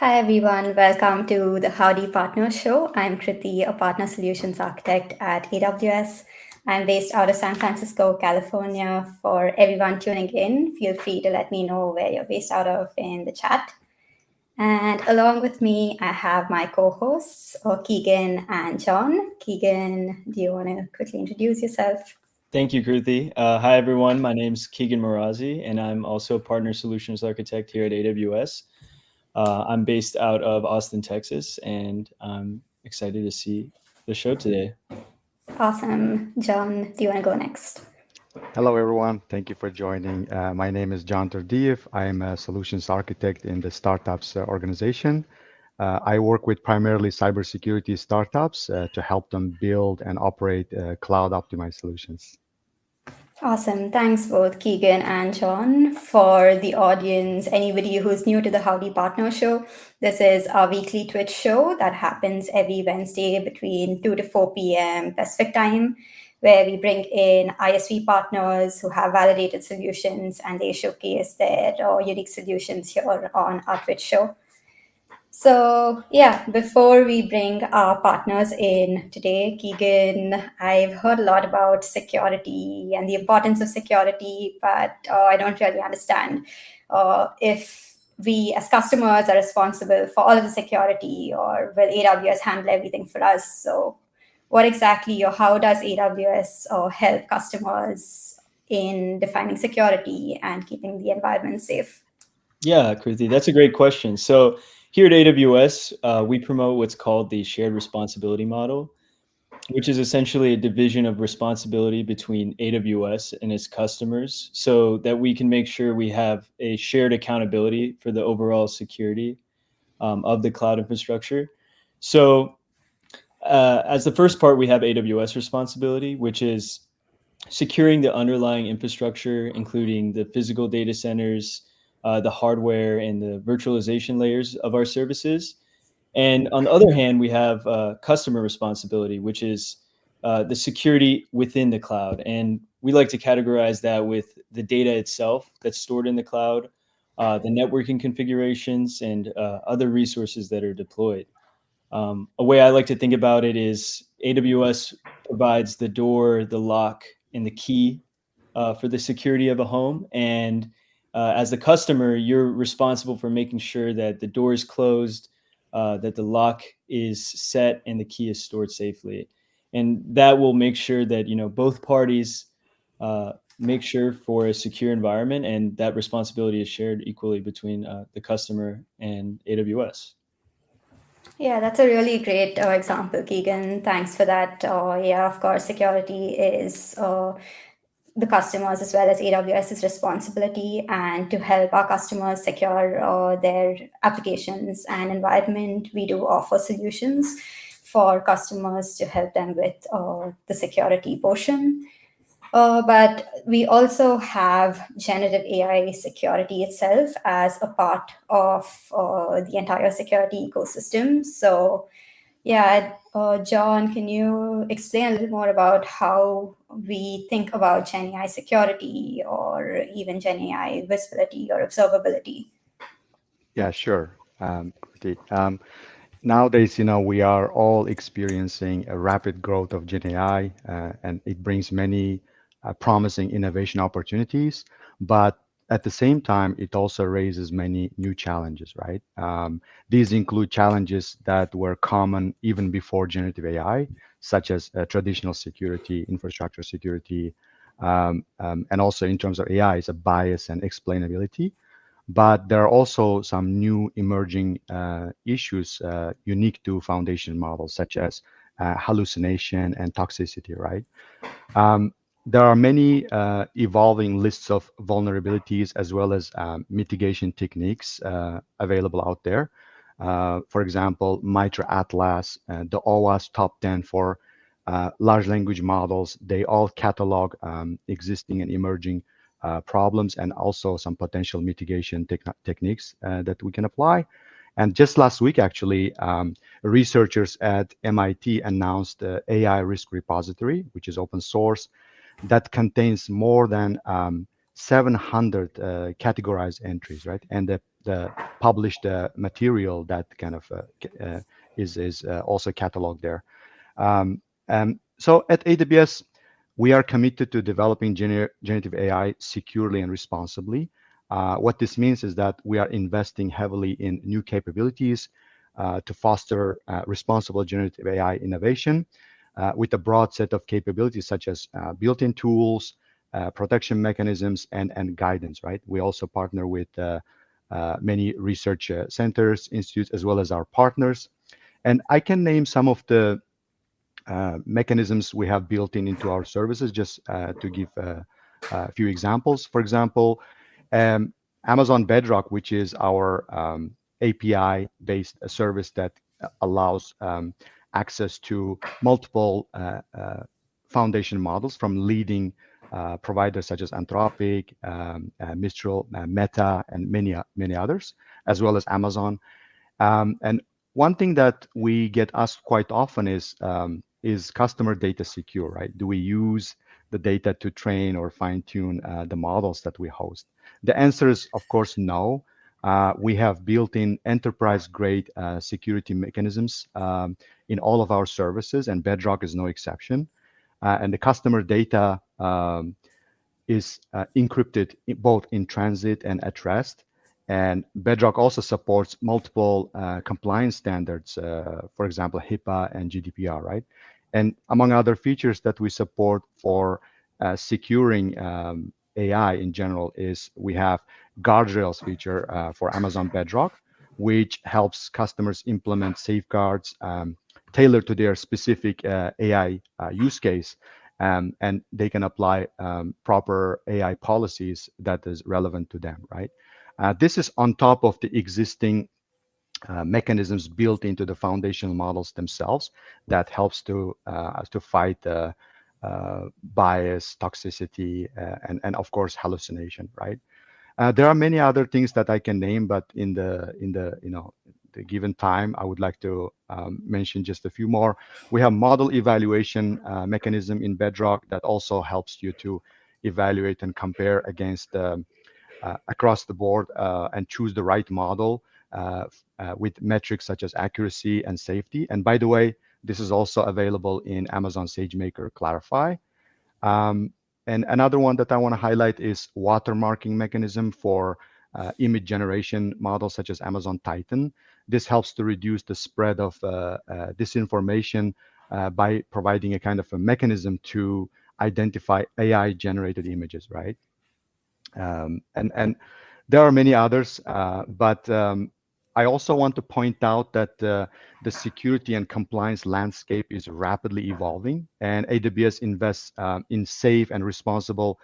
Hi everyone, welcome to the Howdy Partner Show. I'm Kruthi, a partner solutions architect at AWS. I'm based out of San Francisco, California. For everyone tuning in, feel free to let me know where you're based out of in the chat. And along with me, I have my co-hosts, Keegan and John. Keegan, do you want to quickly introduce yourself? Thank you, Kruthi. Hi, everyone. My name's Keagan Mirazee, and I'm also a partner solutions architect here at AWS. I'm based out of Austin, Texas, and I'm excited to see the show today. Awesome. John, do you want to go next? Hello, everyone. Thank you for joining. My name is John Turdiev. I am a solutions architect in the startups organization. I work with primarily cybersecurity startups to help them build and operate cloud optimized solutions. Awesome. Thanks both Keegan and John. For the audience, anybody who's new to the Howdy Partner Show, this is our weekly Twitch show that happens every Wednesday between 2 to 4 p.m. Pacific time, where we bring in ISV partners who have validated solutions and they showcase their unique solutions here on our Twitch show. So, yeah, before we bring our partners in today, Keegan, I've heard a lot about security and the importance of security, but I don't really understand if we as customers are responsible for all of the security, or will AWS handle everything for us? So, what exactly or how does AWS help customers in defining security and keeping the environment safe? Yeah, Kruthi, that's a great question. So here at AWS, we promote what's called the shared responsibility model, which is essentially a division of responsibility between AWS and its customers so that we can make sure we have a shared accountability for the overall security of the cloud infrastructure. So as the first part, we have AWS responsibility, which is securing the underlying infrastructure, including the physical data centers, the hardware, and the virtualization layers of our services. And on the other hand, we have customer responsibility, which is the security within the cloud. And we like to categorize that with the data itself that's stored in the cloud, the networking configurations, and other resources that are deployed. A way I like to think about it is AWS provides the door, the lock, and the key for the security of a home. And as the customer, you're responsible for making sure that the door is closed, that the lock is set, and the key is stored safely. And that will make sure that both parties make sure for a secure environment, and that responsibility is shared equally between the customer and AWS. Yeah, that's a really great example, Keegan. Thanks for that. Yeah, of course, security is the customers as well as AWS's responsibility, and to help our customers secure their applications and environment, we do offer solutions for customers to help them with the security portion. But we also have generative AI security itself as a part of the entire security ecosystem. So, yeah, John, can you explain a little more about how we think about Gen AI security or even Gen AI visibility or observability? Yeah, sure. Kruti. Nowadays, we are all experiencing a rapid growth of Gen AI, and it brings many promising innovation opportunities. But at the same time, it also raises many new challenges, right? These include challenges that were common even before generative AI, such as traditional security, infrastructure security, and also in terms of AI, is a bias and explainability. But there are also some new emerging issues unique to foundation models, such as hallucination and toxicity, right? There are many evolving lists of vulnerabilities as well as mitigation techniques available out there. For example, MITRE Atlas, the OWASP top 10 for large language models, they all catalog existing and emerging problems and also some potential mitigation techniques that we can apply. And just last week, actually, researchers at MIT announced the AI Risk Repository, which is open source, that contains more than 700 categorized entries, right? And the published material that kind of is also cataloged there. So at AWS, we are committed to developing generative AI securely and responsibly. What this means is that we are investing heavily in new capabilities to foster responsible generative AI innovation with a broad set of capabilities such as built-in tools, protection mechanisms, and guidance, right? We also partner with many research centers, institutes, as well as our partners. And I can name some of the mechanisms we have built in into our services, just to give a few examples. For example, um, Amazon Bedrock, which is our API-based service that allows access to multiple foundation models from leading providers such as Anthropic, Mistral, Meta, and many others, as well as Amazon. And one thing that we get asked quite often is customer data secure, right? Do we use the data to train or fine tune the models that we host? The answer is, of course, no. We have built in enterprise grade security mechanisms in all of our services, and Bedrock is no exception. And the customer data is encrypted both in transit and at rest. And Bedrock also supports multiple compliance standards, for example, HIPAA and GDPR, right? And among other features that we support for securing AI in general is we have guardrails feature for Amazon Bedrock, which helps customers implement safeguards tailored to their specific AI use case, and they can apply proper AI policies that is relevant to them, right? This is on top of the existing mechanisms built into the foundational models themselves that helps to fight bias, toxicity, and of course hallucination, right? There are many other things that I can name, but in the the given time, I would like to mention just a few more. We have model evaluation mechanism in Bedrock that also helps you to evaluate and compare against across the board and choose the right model with metrics such as accuracy and safety. And by the way, this is also available in Amazon SageMaker Clarify. Um, and another one that I want to highlight is watermarking mechanism for image generation models such as Amazon Titan. This helps to reduce the spread of disinformation by providing a kind of a mechanism to identify AI generated images, right? And there are many others, but I also want to point out that the security and compliance landscape is rapidly evolving, and AWS invests in safe and responsible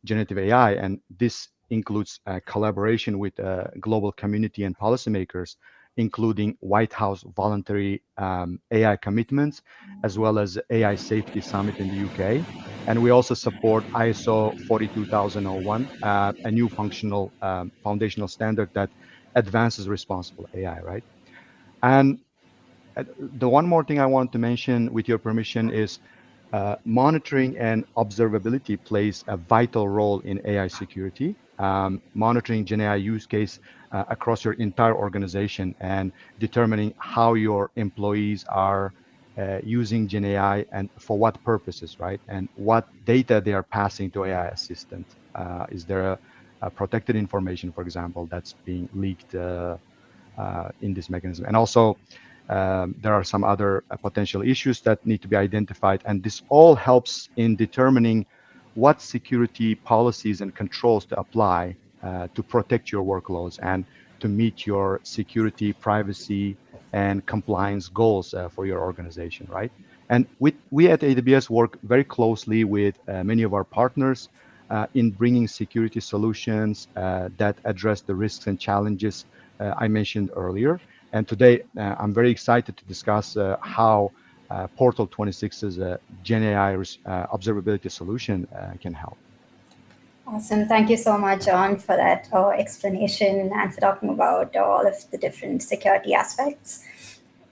generative AI, and this includes collaboration with global community and policymakers, including White House voluntary AI commitments, as well as AI Safety Summit in the UK. And we also support ISO 42001, a new functional foundational standard that advances responsible AI, right? And the one more thing I want to mention, with your permission, is monitoring and observability plays a vital role in AI security. Monitoring Gen AI use case across your entire organization and determining how your employees are using Gen AI and for what purposes, right? And what data they are passing to AI assistant. Is there a protected information, for example, that's being leaked in this mechanism? And also, there are some other potential issues that need to be identified, and this all helps in determining what security policies and controls to apply to protect your workloads and to meet your security, privacy, and compliance goals for your organization, right? And we at AWS work very closely with many of our partners in bringing security solutions that address the risks and challenges I mentioned earlier. And today, I'm very excited to discuss how Portal26's Gen AI observability solution can help. Awesome. Thank you so much, John, for that explanation and for talking about all of the different security aspects.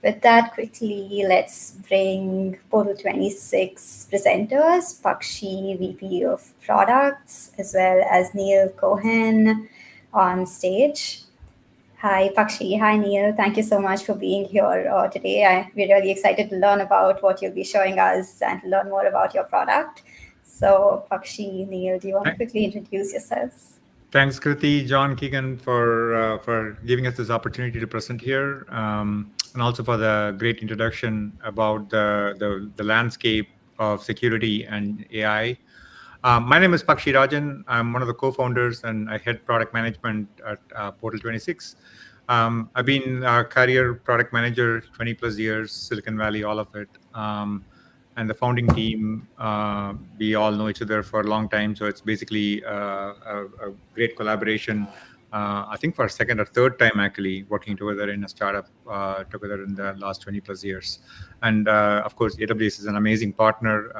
With that, quickly, let's bring Portal26 presenters, Pakshi, VP of Products, as well as Neil Cohen on stage. Hi, Pakshi. Hi, Neil. Thank you so much for being here today. We're really excited to learn about what you'll be showing us and to learn more about your product. So, Pakshi, Neil, do you want to Th- quickly introduce yourselves? Thanks, Kruthi, John, Keagan, for giving us this opportunity to present here, and also for the great introduction about the landscape of security and AI. My name is Pakshi Rajan. I'm one of the co-founders, and I head product management at Portal26. I've been a career product manager 20 plus years, Silicon Valley, all of it. And the founding team, we all know each other for a long time. So it's basically a great collaboration. I think for a second or third time, actually, working together in a startup together in the last 20 plus years. And of course, AWS is an amazing partner.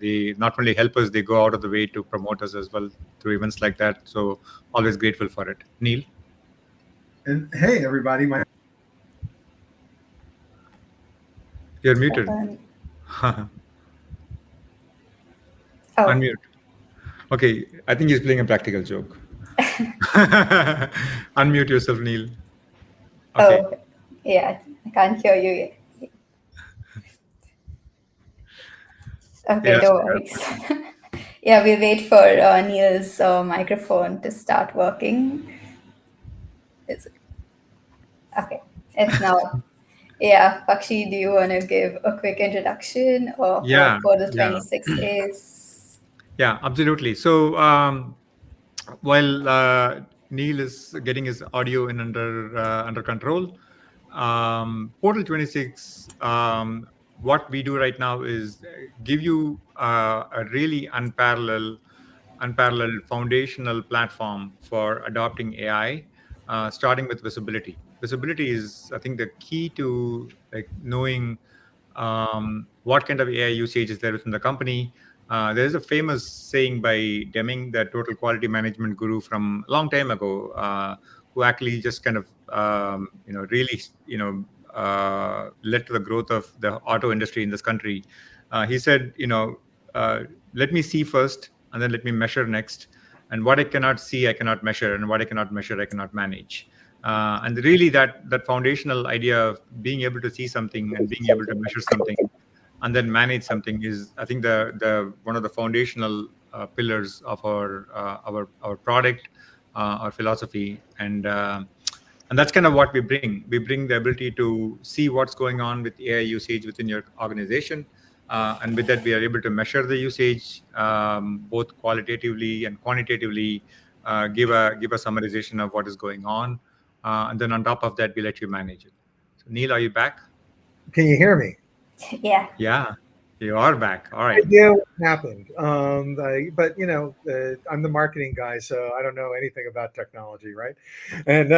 They not only help us, they go out of the way to promote us as well through events like that. So always grateful for it. Neil? And hey, everybody, You're muted. Oh, Unmute. Okay, I think he's playing a practical joke. Unmute yourself, Neil. Okay. oh, yeah, I can't hear you yet. Okay, Yes. no worries. Yeah, we'll wait for Neil's microphone to start working. Is okay. It's now. Yeah, Pakshi, do you want to give a quick introduction of Yeah. what Portal Yeah. 26 is? Yeah. Absolutely. So while Neil is getting his audio in under control, Portal26, what we do right now is give you a really unparalleled foundational platform for adopting AI, starting with visibility. Visibility is, I think, the key to like knowing what kind of AI usage is there within the company. There's a famous saying by Deming, the total quality management guru from a long time ago, who actually just kind of really led to the growth of the auto industry in this country. He said, let me see first, and then let me measure next. And what I cannot see, I cannot measure, and what I cannot measure, I cannot manage. And really, that foundational idea of being able to see something and being able to measure something and then manage something is, I think, the one of the foundational pillars of our product, our philosophy, and that's kind of what we bring. We bring the ability to see what's going on with AI usage within your organization, and with that, we are able to measure the usage both qualitatively and quantitatively, give a summarization of what is going on, and then on top of that, we let you manage it. So, Neil, are you back? can you hear me? Yeah. Yeah, you are back. All right. Idea what happened. But I'm the marketing guy, so I don't know anything about technology, right? And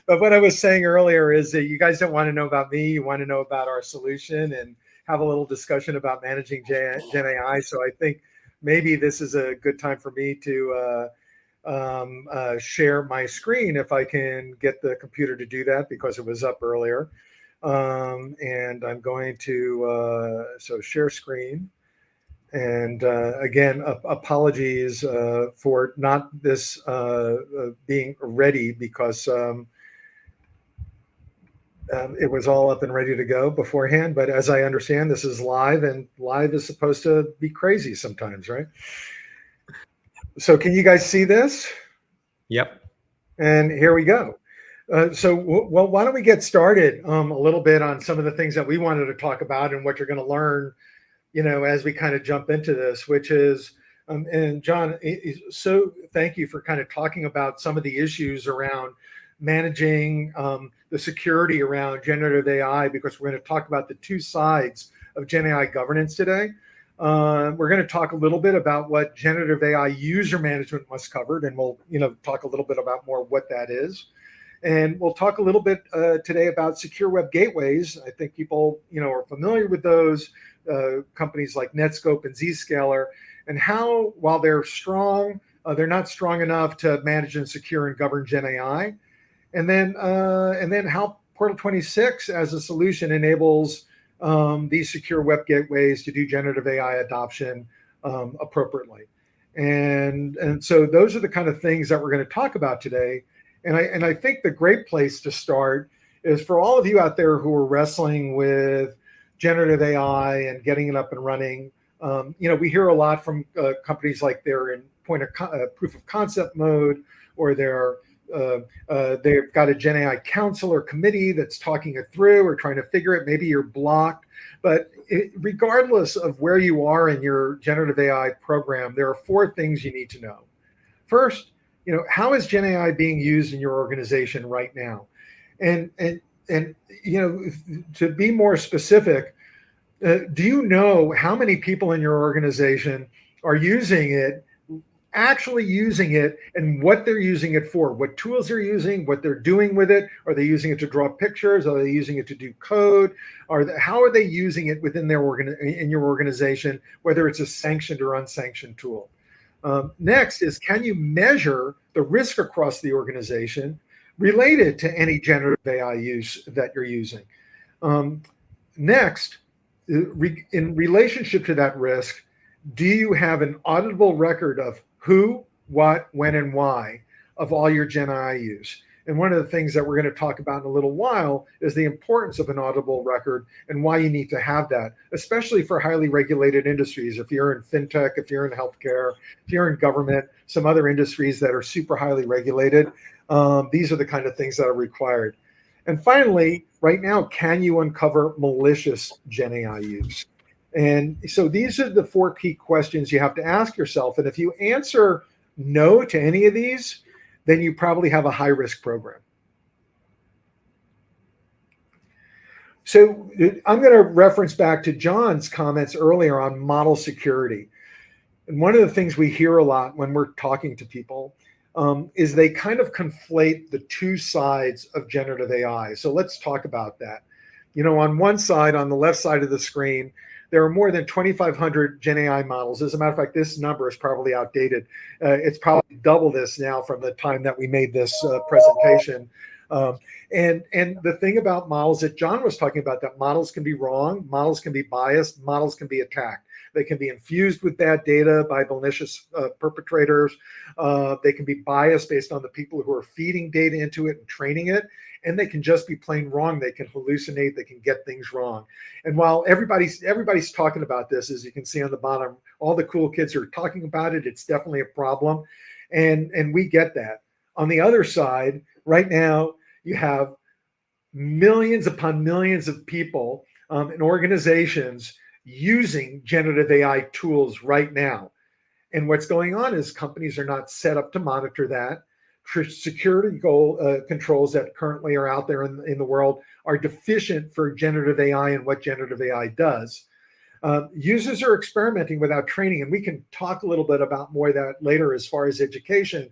but what I was saying earlier is that you guys don't want to know about me. You want to know about our solution and have a little discussion about managing Gen AI. So I think maybe this is a good time for me to share my screen if I can get the computer to do that because it was up earlier. And I'm going to so share screen. And again, apologies for not this being ready because it was all up and ready to go beforehand. But as I understand, this is live, and live is supposed to be crazy sometimes, right? So can you guys see this? Yep. And here we go. Well, why don't we get started a little bit on some of the things that we wanted to talk about and what you're going to learn, as we kind of jump into this, which is, and John, so thank you for kind of talking about some of the issues around managing the security around generative AI, because we're going to talk about the two sides of Gen AI governance today. We're going to talk a little bit about what generative AI user management must cover, and we'll talk a little bit about more what that is. And we'll talk a little bit today about secure web gateways. I think people are familiar with those companies like Netscope and Zscaler, and how, while they're strong, they're not strong enough to manage and secure and govern Gen AI. And then how Portal26 as a solution enables these secure web gateways to do generative AI adoption appropriately. And so those are the kind of things that we're going to talk about today. And I think the great place to start is for all of you out there who are wrestling with generative AI and getting it up and running. We hear a lot from companies like they're in proof of concept mode, or they've got a Gen AI council or committee that's talking it through or trying to figure it. Maybe you're blocked. But regardless of where you are in your generative AI program, there are 4 things you need to know. First, how is Gen AI being used in your organization right now? And to be more specific, do you know how many people in your organization are actually using it, and what they're using it for, what tools they're using, what they're doing with it? Are they using it to draw pictures? Are they using it to do code? How are they using it within in your organization, whether it's a sanctioned or unsanctioned tool? Next is, can you measure the risk across the organization related to any generative AI use that you're using? Next, in relationship to that risk, do you have an auditable record of who, what, when, and why of all your Gen AI use? And one of the things that we're going to talk about in a little while is the importance of an auditable record and why you need to have that, especially for highly regulated industries. If you're in fintech, if you're in healthcare, if you're in government, some other industries that are super highly regulated, these are the kind of things that are required. And finally, right now, can you uncover malicious Gen AI use? And so these are the 4 key questions you have to ask yourself. And if you answer no to any of these, then you probably have a high-risk program. So I'm going to reference back to John's comments earlier on model security. And one of the things we hear a lot when we're talking to people is they kind of conflate the 2 sides of generative AI. So let's talk about that. On one side, on the left side of the screen, there are more than 2,500 Gen AI models. As a matter of fact, this number is probably outdated. It's probably double this now from the time that we made this presentation. And the thing about models that John was talking about, that models can be wrong, models can be biased, models can be attacked. They can be infused with bad data by malicious perpetrators. They can be biased based on the people who are feeding data into it and training it. And they can just be plain wrong. They can hallucinate. They can get things wrong. And while everybody's talking about this, as you can see on the bottom, all the cool kids are talking about it. It's definitely a problem. And we get that. On the other side, right now, you have millions upon millions of people and organizations using generative AI tools right now. And what's going on is companies are not set up to monitor that. Security controls that currently are out there in the world are deficient for generative AI and what generative AI does. Users are experimenting without training, and we can talk a little bit about more of that later as far as education.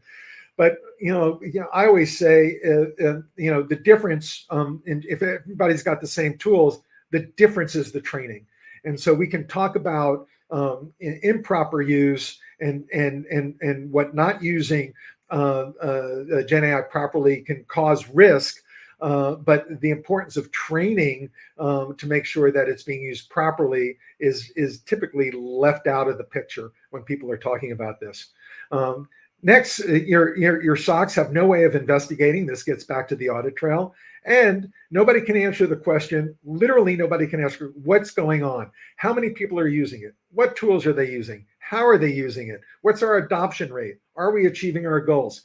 But I always say, the difference, if everybody's got the same tools, the difference is the training. And so we can talk about improper use and what not using Gen AI properly can cause risk, but the importance of training to make sure that it's being used properly is typically left out of the picture when people are talking about this. Next, your SOCs have no way of investigating. This gets back to the audit trail. And nobody can answer the question. Literally, nobody can ask what's going on. How many people are using it? What tools are they using? How are they using it? What's our adoption rate? Are we achieving our goals?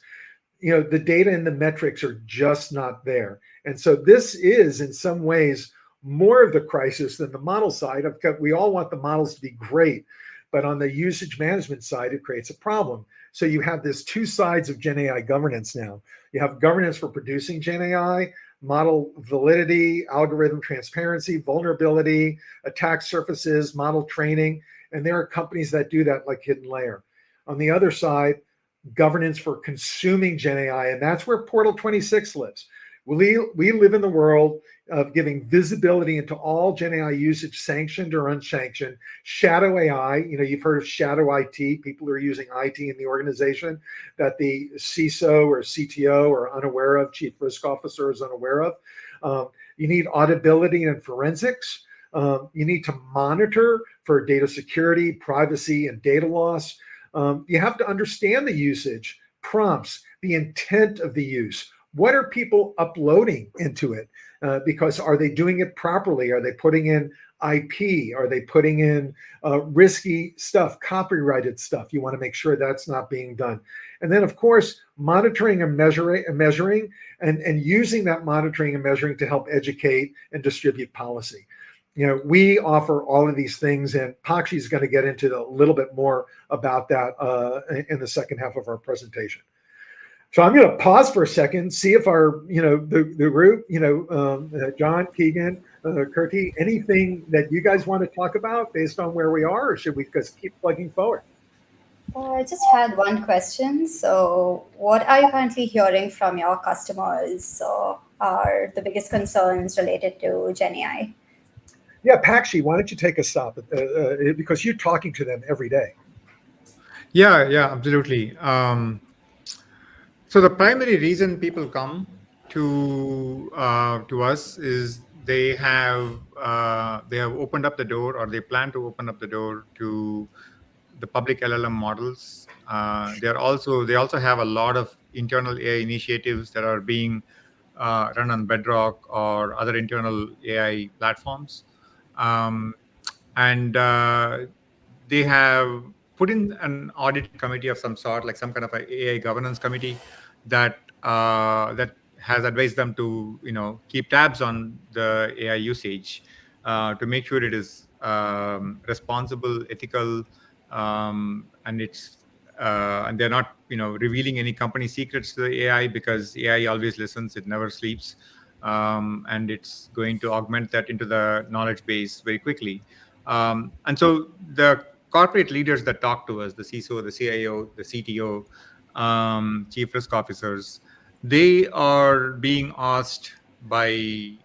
The data and the metrics are just not there. And so this is, in some ways, more of the crisis than the model side. We all want the models to be great, but on the usage management side, it creates a problem. So you have this 2 sides of Gen AI governance now. You have governance for producing Gen AI, model validity, algorithm transparency, vulnerability, attack surfaces, model training. And there are companies that do that, like Hidden Layer. On the other side, governance for consuming Gen AI. And that's where Portal26 lives. We live in the world of giving visibility into all Gen AI usage, sanctioned or unsanctioned. Shadow AI, you've heard of shadow IT, people who are using IT in the organization that the CISO or CTO are unaware of, Chief Risk Officer is unaware of. You need auditability and forensics. You need to monitor for data security, privacy, and data loss. You have to understand the usage, prompts, the intent of the use. What are people uploading into it? Because are they doing it properly? Are they putting in IP? Are they putting in risky stuff, copyrighted stuff? You want to make sure that's not being done. And then, of course, monitoring and measuring and using that monitoring and measuring to help educate and distribute policy. We offer all of these things, and Pakshi is going to get into a little bit more about that in the second half of our presentation. So I'm going to pause for a second, see if our, the group, John, Keagan, Kruthi, anything that you guys want to talk about based on where we are, or should we just keep plugging forward? I just had one question. So, what are you currently hearing from your customers are the biggest concerns related to Gen AI? Yeah, Pakshi, why don't you take a stop because you're talking to them every day. Yeah, absolutely. So the primary reason people come to us is they have opened up the door, or they plan to open up the door to the public LLM models. They also have a lot of internal AI initiatives that are being run on Bedrock or other internal AI platforms, and they have put in an audit committee of some sort, like some kind of a AI governance committee that has advised them to keep tabs on the AI usage to make sure it is responsible, ethical, and they're not revealing any company secrets to the AI, because AI always listens, it never sleeps, and it's going to augment that into the knowledge base very quickly. And so the corporate leaders that talk to us, the CISO, the CIO, the CTO, chief risk officers, they are being asked by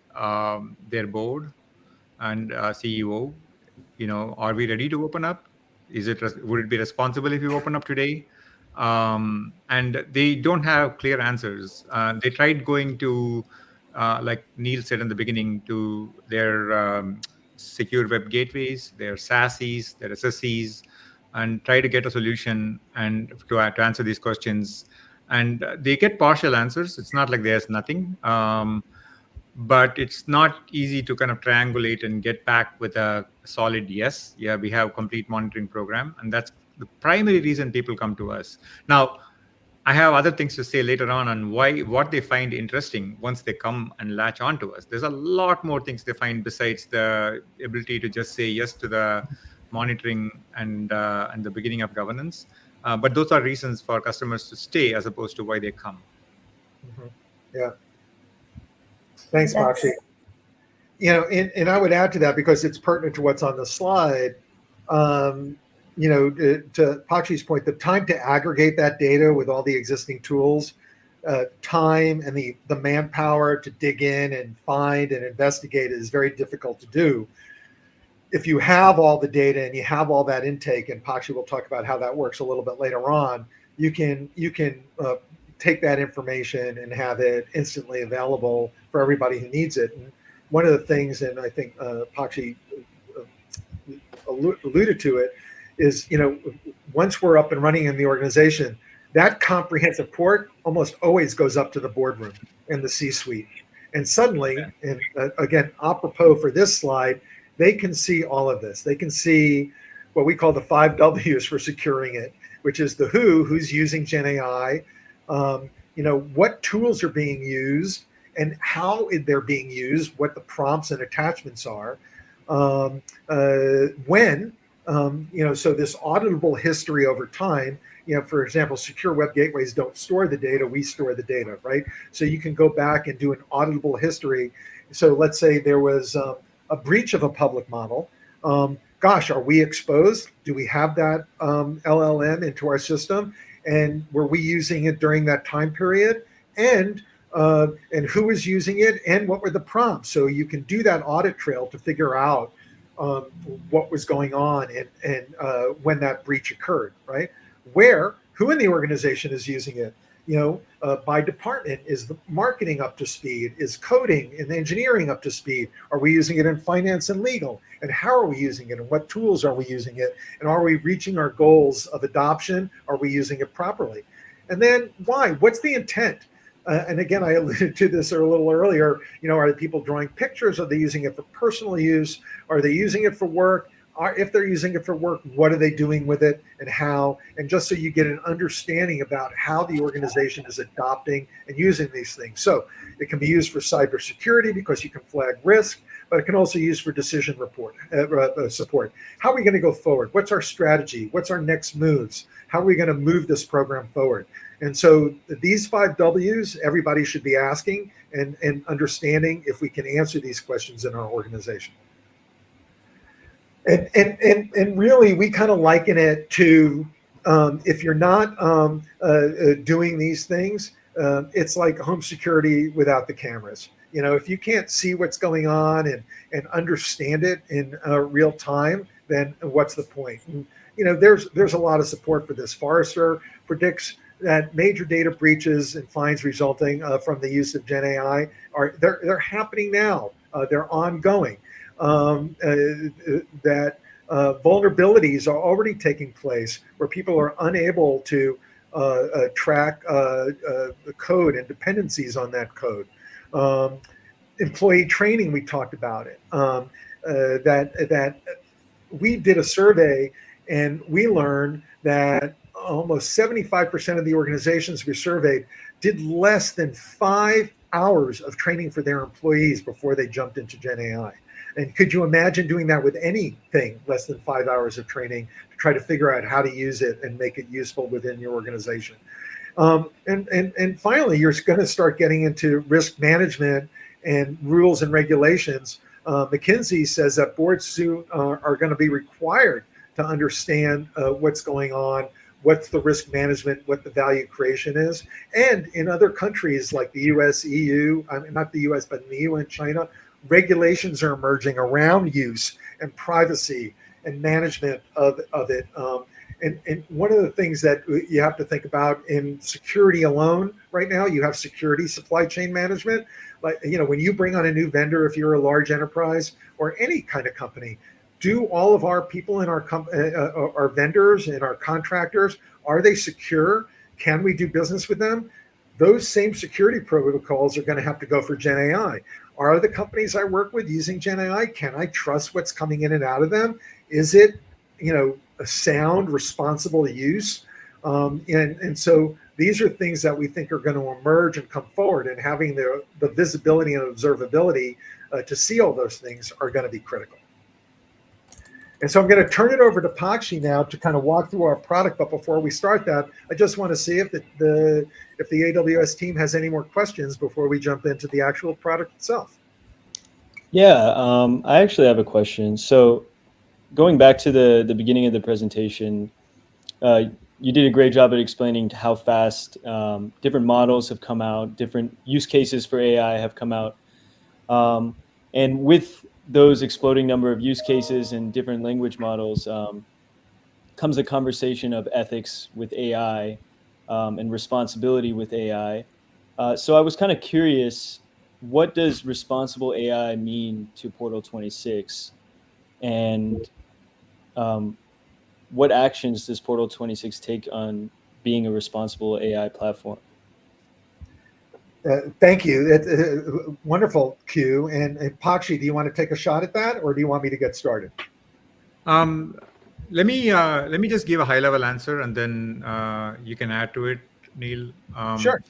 their board and CEO, are we ready to open up? Would it be responsible if we open up today? And they don't have clear answers. They tried going to, like Neil said in the beginning, to their secure web gateways, their SASEs, their SSCs, and try to get a solution and to answer these questions. And they get partial answers. It's not like there's nothing. But it's not easy to kind of triangulate and get back with a solid yes. Yeah, we have complete monitoring program, and that's the primary reason people come to us. Now, I have other things to say later on what they find interesting once they come and latch onto us. There's a lot more things they find besides the ability to just say yes to the monitoring and the beginning of governance. But those are reasons for customers to stay as opposed to why they come. Mm-hmm. Yeah. Thanks, That's Pakshi. And I would add to that, because it's pertinent to what's on the slide. To Pakshi's point, the time to aggregate that data with all the existing tools, time and the manpower to dig in and find and investigate is very difficult to do. If you have all the data and you have all that intake, and Pakshi will talk about how that works a little bit later on, you can take that information and have it instantly available for everybody who needs it. And one of the things, and I think Pakshi alluded to it, is once we're up and running in the organization, that comprehensive port almost always goes up to the boardroom and the C-suite. And suddenly, and again, apropos for this slide, they can see all of this. They can see what we call the 5 W's for securing it, which is the who's using Gen AI, what tools are being used and how they're being used, what the prompts and attachments are, when, so this auditable history over time. For example, secure web gateways don't store the data, we store the data, right? So you can go back and do an auditable history. So let's say there was a breach of a public model. Gosh, are we exposed? Do we have that LLM into our system? And were we using it during that time period? And who is using it? And what were the prompts? So you can do that audit trail to figure out what was going on and when that breach occurred, right? Who in the organization is using it? By department, is the marketing up to speed? Is coding and engineering up to speed? Are we using it in finance and legal? And how are we using it? And what tools are we using it? And are we reaching our goals of adoption? Are we using it properly? And then why? What's the intent? And again, I alluded to this a little earlier. Are the people drawing pictures? Are they using it for personal use? Are they using it for work? If they're using it for work, what are they doing with it and how? And just so you get an understanding about how the organization is adopting and using these things. So it can be used for cybersecurity because you can flag risk, but it can also be used for decision support. How are we going to go forward? What's our strategy? What's our next moves? How are we going to move this program forward? And so these 5 Ws, everybody should be asking and understanding if we can answer these questions in our organization. And really, we kind of liken it to if you're not doing these things, it's like home security without the cameras. If you can't see what's going on and understand it in real time, then what's the point? And, there's a lot of support for this. Forrester predicts that major data breaches and fines resulting from the use of Gen AI they're happening now. They're ongoing. That vulnerabilities are already taking place where people are unable to track the code and dependencies on that code. Employee training, we talked about it. That we did a survey and we learned that almost 75% of the organizations we surveyed did less than 5 hours of training for their employees before they jumped into Gen AI. And could you imagine doing that with anything less than 5 hours of training to try to figure out how to use it and make it useful within your organization? And finally, you're going to start getting into risk management and rules and regulations. McKinsey says that boards soon are going to be required to understand what's going on, what's the risk management, what the value creation is. And in other countries like the US, EU, not the US, but in the EU and China, regulations are emerging around use and privacy and management of it. And one of the things that you have to think about in security alone right now, you have security supply chain management. Like, when you bring on a new vendor, if you're a large enterprise or any kind of company, do all of our people in our vendors and our contractors, are they secure? Can we do business with them? Those same security protocols are going to have to go for Gen AI. Are the companies I work with using Gen AI? Can I trust what's coming in and out of them? Is it, a sound, responsible use? And so these are things that we think are going to emerge and come forward, and having the visibility and observability to see all those things are going to be critical. And so I'm going to turn it over to Pakshi now to kind of walk through our product. But before we start that, I just want to see if the AWS team has any more questions before we jump into the actual product itself. Yeah, I actually have a question. So going back to the beginning of the presentation, you did a great job at explaining how fast different models have come out, different use cases for AI have come out. And with those exploding number of use cases and different language models comes a conversation of ethics with AI and responsibility with AI. So I was kind of curious, what does responsible AI mean to Portal 26? And what actions does Portal 26 take on being a responsible AI platform? Thank you. Wonderful, Q. And Pakshi, do you want to take a shot at that, or do you want me to get started? Let me just give a high level answer, and then you can add to it, Neil. Sure.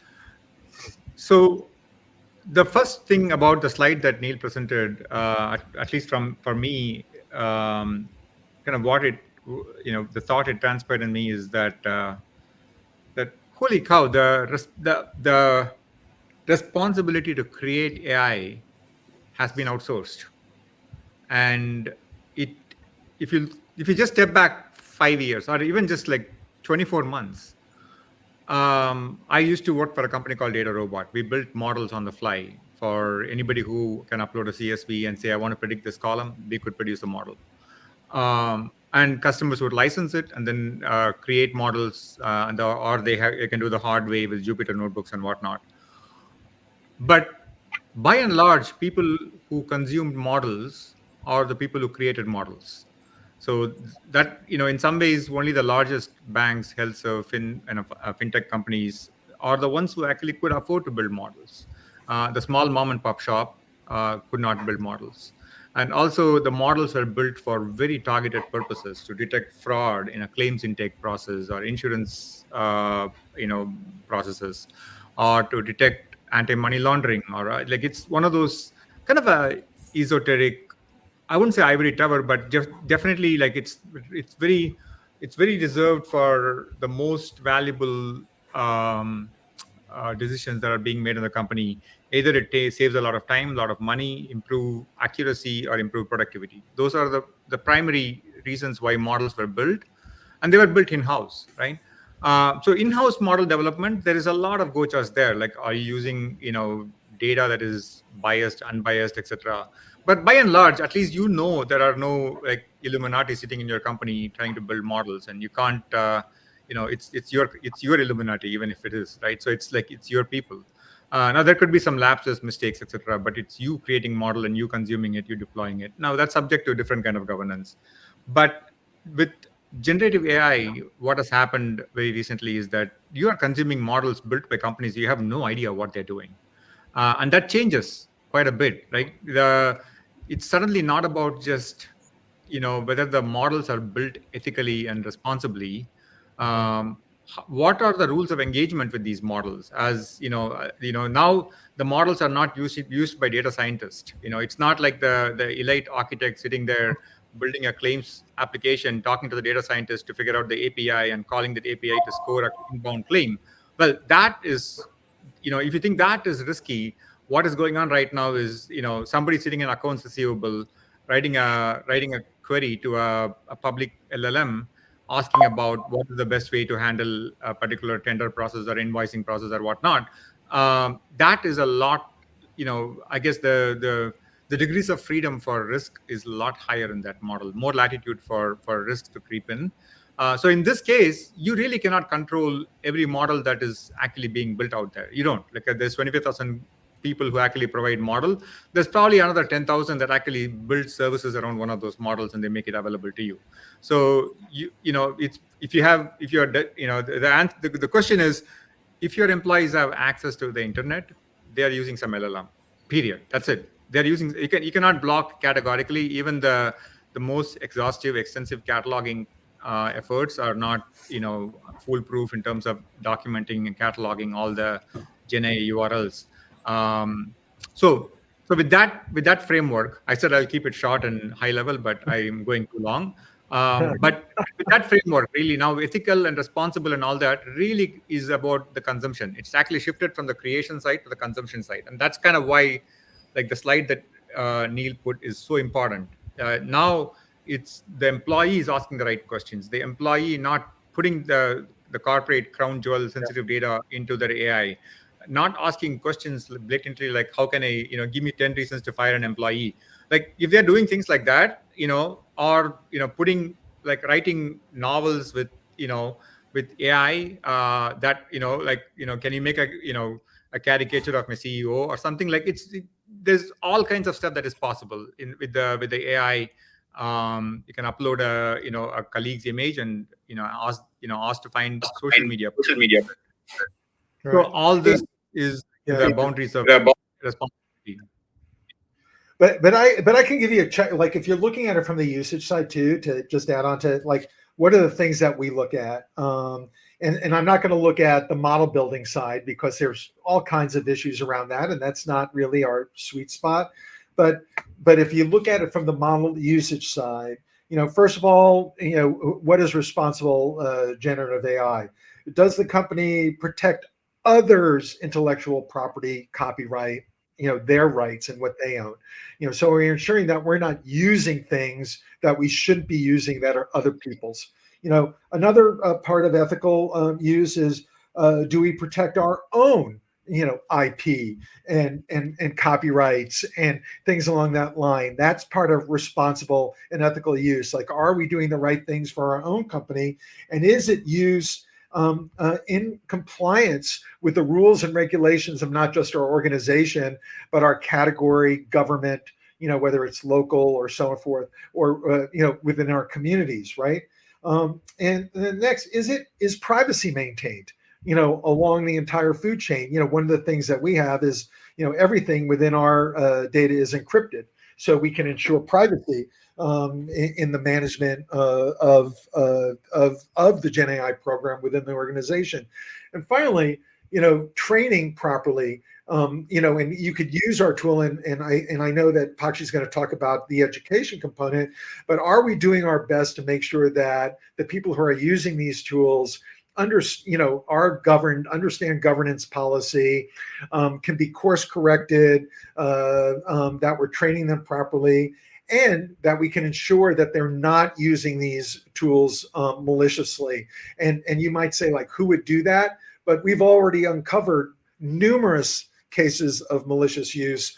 So the first thing about the slide that Neil presented, at least for me, kind of what it, the thought it transpired in me is that that holy cow, the responsibility to create AI has been outsourced, and it if you just step back 5 years or even just like 24 months. I used to work for a company called Data Robot. We built models on the fly for anybody who can upload a CSV and say, I want to predict this column. We could produce a model. And customers would license it and then create models, or they can do the hard way with Jupyter notebooks and whatnot. But by and large, people who consumed models are the people who created models. So that, in some ways, only the largest banks, health, fintech companies are the ones who actually could afford to build models. The small mom and pop shop could not build models. And also the models are built for very targeted purposes to detect fraud in a claims intake process or insurance, processes, or to detect anti-money laundering, or like it's one of those kind of a esoteric, I wouldn't say ivory tower, but just definitely like it's very it's very reserved for the most valuable um, decisions that are being made in the company. Either it saves a lot of time, a lot of money, improve accuracy, or improve productivity. Those are the primary reasons why models were built, and they were built in house, right? So in-house model development, there is a lot of gochas there. Like, are you using data that is biased, unbiased, etc.? But by and large, at least there are no like Illuminati sitting in your company trying to build models, and you can't. It's your Illuminati, even if it is, right. So it's like it's your people. Now there could be some lapses, mistakes, etc., but it's you creating model and you consuming it, you deploying it. Now that's subject to a different kind of governance. But with generative AI, what has happened very recently is that you are consuming models built by companies you have no idea what they're doing, and that changes quite a bit, right? It's suddenly not about just whether the models are built ethically and responsibly. What are the rules of engagement with these models? As now the models are not used by data scientists. It's not like the elite architect sitting there building a claims application, talking to the data scientist to figure out the API and calling that API to score a inbound claim. Well, that is, if you think that is risky, what is going on right now is, somebody sitting in accounts receivable writing a query to a public LLM, asking about what is the best way to handle a particular tender process or invoicing process or whatnot. That is a lot. I guess the degrees of freedom for risk is a lot higher in that model, more latitude for risk to creep in. So in this case, you really cannot control every model that is actually being built out there. You don't. Like there's 25,000 people who actually provide model. There's probably another 10,000 that actually build services around one of those models and they make it available to you. So it's if you're the question is, if your employees have access to the internet, they are using some LLM. Period. That's it. They're using. You cannot block categorically. Even the most exhaustive, extensive cataloging efforts are not foolproof in terms of documenting and cataloging all the GenAI URLs. Um, so with that framework, I said I'll keep it short and high level, but I'm going too long. But with that framework, really now ethical and responsible and all that really is about the consumption. It's actually shifted from the creation side to the consumption side, and that's kind of why, like the slide that Neil put is so important. Now it's the employee is asking the right questions. The employee not putting the corporate crown jewel sensitive data into their AI, not asking questions blatantly like, how can I, give me 10 reasons to fire an employee. Like if they're doing things like that, or putting like writing novels with AI, that can you make a caricature of my CEO or something. Like there's all kinds of stuff that is possible with the AI. You can upload a colleague's image and ask to find social media. So Right. all this is Yeah. the boundaries of responsibility. But I can give you a check. Like if you're looking at it from the usage side too, to just add on to like what are the things that we look at. And I'm not going to look at the model building side because there's all kinds of issues around that, and that's not really our sweet spot. But if you look at it from the model usage side, first of all, what is responsible generative AI? Does the company protect others' intellectual property, copyright, their rights and what they own? So we're ensuring that we're not using things that we shouldn't be using that are other people's. Another part of ethical use is, do we protect our own IP and copyrights and things along that line? That's part of responsible and ethical use. Like, are we doing the right things for our own company, and is it used in compliance with the rules and regulations of not just our organization, but our category, government, whether it's local or so forth, or within our communities, right? And then next, is privacy maintained? along the entire food chain. One of the things that we have is, everything within our data is encrypted, so we can ensure privacy in the management of the Gen AI program within the organization. And finally, training properly. And you could use our tool, and I know that Pakshi is going to talk about the education component, but are we doing our best to make sure that the people who are using these tools are governed, understand governance policy, can be course corrected, that we're training them properly, and that we can ensure that they're not using these tools maliciously. And you might say, like, who would do that? But we've already uncovered numerous cases of malicious use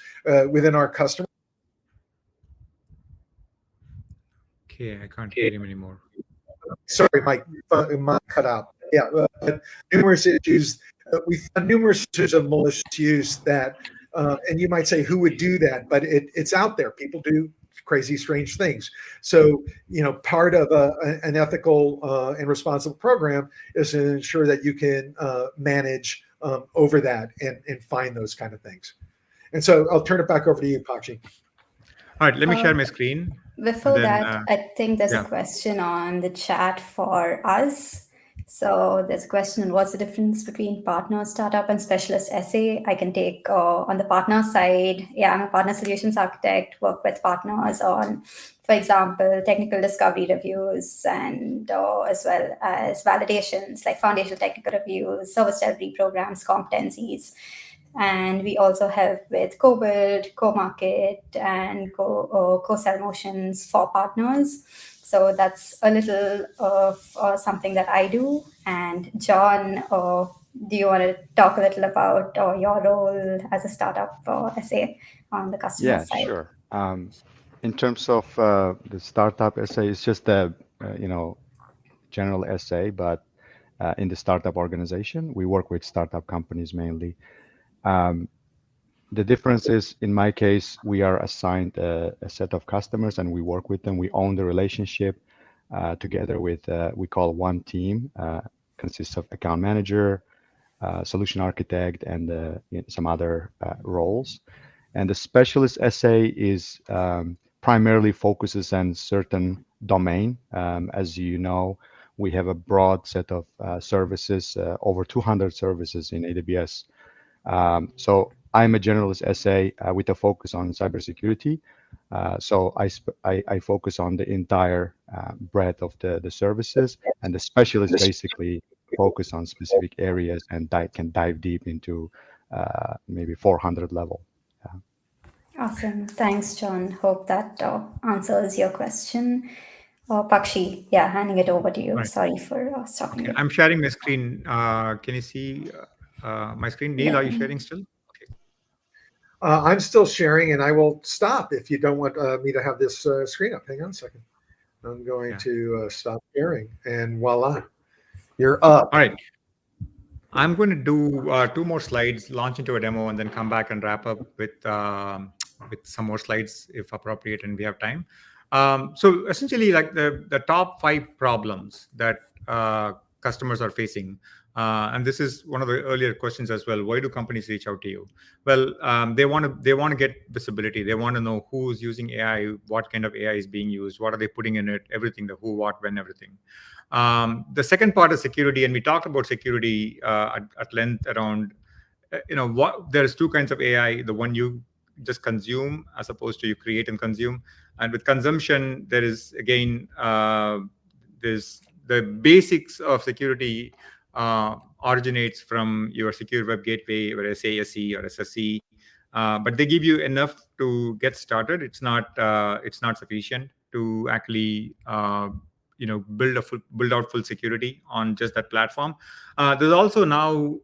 within our customers. Okay, I can't hear him anymore. Sorry, my cut out. Yeah, numerous issues. We found numerous issues of malicious use that, and you might say, who would do that? But it's out there. People do crazy, strange things. So, part of an ethical and responsible program is to ensure that you can manage over that and find those kind of things. And so I'll turn it back over to you, Pakshi. All right, let me share my screen. Before that, I think there's a question on the chat for us. So there's a question: what's the difference between partner startup and specialist SA? I can take on the partner side. Yeah, I'm a partner solutions architect, work with partners on, for example, technical discovery reviews, and as well as validations like foundational technical reviews, service delivery programs, competencies. And we also help with co-build, co-market, and co-sell motions for partners. So that's a little of something that I do. And John, do you want to talk a little about your role as a startup SA on the customer side? Yeah, sure. In terms of the startup SA, it's just a general SA, but in the startup organization, we work with startup companies mainly. The difference is, in my case, we are assigned a set of customers and we work with them. We own the relationship together with, we call one team, consists of account manager, solution architect, and some other roles. And the specialist SA is primarily focuses on certain domain. As you know, we have a broad set of services, over 200 services in AWS. So I'm a generalist SA with a focus on cybersecurity. So I focus on the entire breadth of the services, and the specialists basically focus on specific areas and can dive deep into maybe 400 level. Awesome. Thanks, John. Hope that answers your question. Pakshi, yeah, handing it over to you. Right. Sorry for stopping you. I'm sharing my screen. Can you see my screen? Neil, are you sharing still? Okay. I'm still sharing, and I will stop if you don't want me to have this screen up. Hang on a second. I'm going to stop sharing, and voila, you're up. All right. I'm going to do 2 more slides, launch into a demo, and then come back and wrap up with some more slides if appropriate and we have time. So essentially, like the top 5 problems that customers are facing, and this is one of the earlier questions as well. Why do companies reach out to you? Well, they want to get visibility. They want to know who's using AI, what kind of AI is being used, what are they putting in it, everything, the who, what, when, everything. The second part is security, and we talked about security at length around, what there's 2 kinds of AI: the one you just consume as opposed to you create and consume. And with consumption, there is again there's the basics of security originates from your secure web gateway, or SASE or SSE, but they give you enough to get started. It's not sufficient to actually build out full security on just that platform. There's also now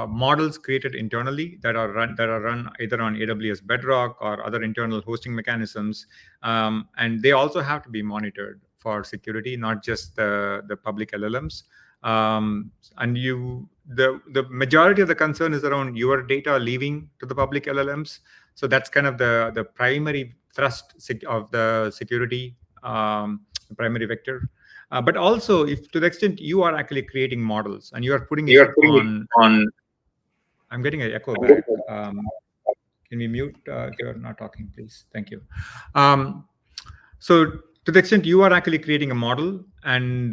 models created internally that are run either on AWS Bedrock or other internal hosting mechanisms, and they also have to be monitored for security, not just the public LLMs. And the majority of the concern is around your data leaving to the public LLMs. So that's kind of the primary thrust of the security, primary vector. But also, if to the extent you are actually creating models and you are putting it You are putting it on, on. I'm getting an echo back. Can we mute if you're not talking, please? Thank you. So to the extent you are actually creating a model and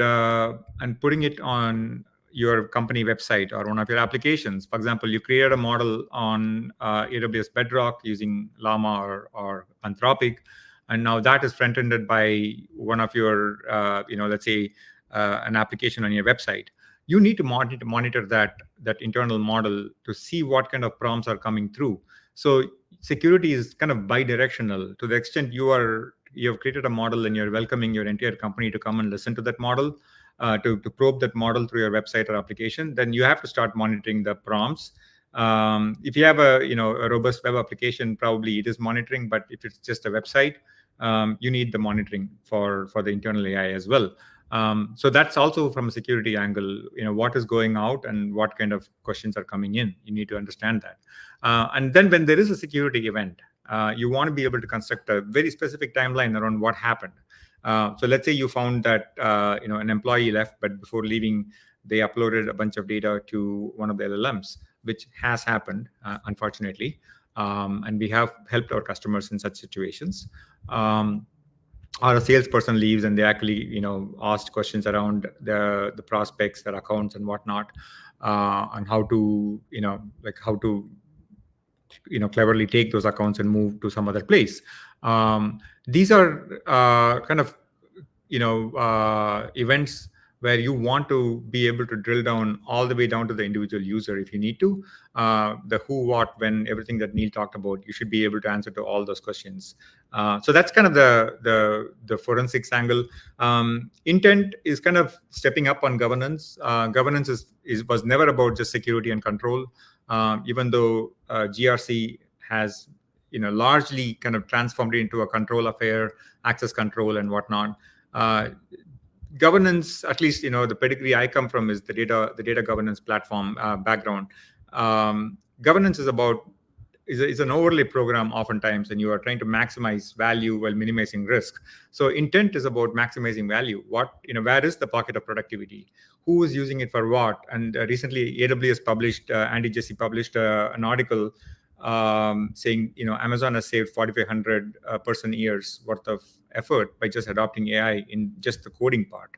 putting it on your company website or one of your applications. For example, you created a model on AWS Bedrock using Llama or Anthropic, and now that is front-ended by one of your, let's say, an application on your website. You need to monitor that internal model to see what kind of prompts are coming through. So security is kind of bi-directional. To the extent you have created a model and you're welcoming your entire company to come and listen to that model, to probe that model through your website or application, then you have to start monitoring the prompts. If you have a robust web application, probably it is monitoring. But if it's just a website, you need the monitoring for the internal AI as well. So that's also from a security angle. What is going out and what kind of questions are coming in. You need to understand that. And then when there is a security event, you want to be able to construct a very specific timeline around what happened. So let's say you found that an employee left, but before leaving, they uploaded a bunch of data to one of the LLMs, which has happened, unfortunately. And we have helped our customers in such situations. Or a salesperson leaves and they actually, asked questions around the prospects, their accounts and whatnot, on how to, how to cleverly take those accounts and move to some other place. These are kind of events where you want to be able to drill down all the way down to the individual user if you need to. The who, what, when, everything that Neil talked about, you should be able to answer to all those questions. So that's kind of the forensics angle. Intent is kind of stepping up on governance. Governance was never about just security and control, even though GRC has largely kind of transformed it into a control affair, access control and whatnot. Governance, at least the pedigree I come from, is the data governance platform background. Governance is an overlay program oftentimes, and you are trying to maximize value while minimizing risk. So intent is about maximizing value. Where is the pocket of productivity? Who is using it for what? And recently AWS published, Andy Jassy published an article saying, Amazon has saved 4,500 person years worth of effort by just adopting AI in just the coding part.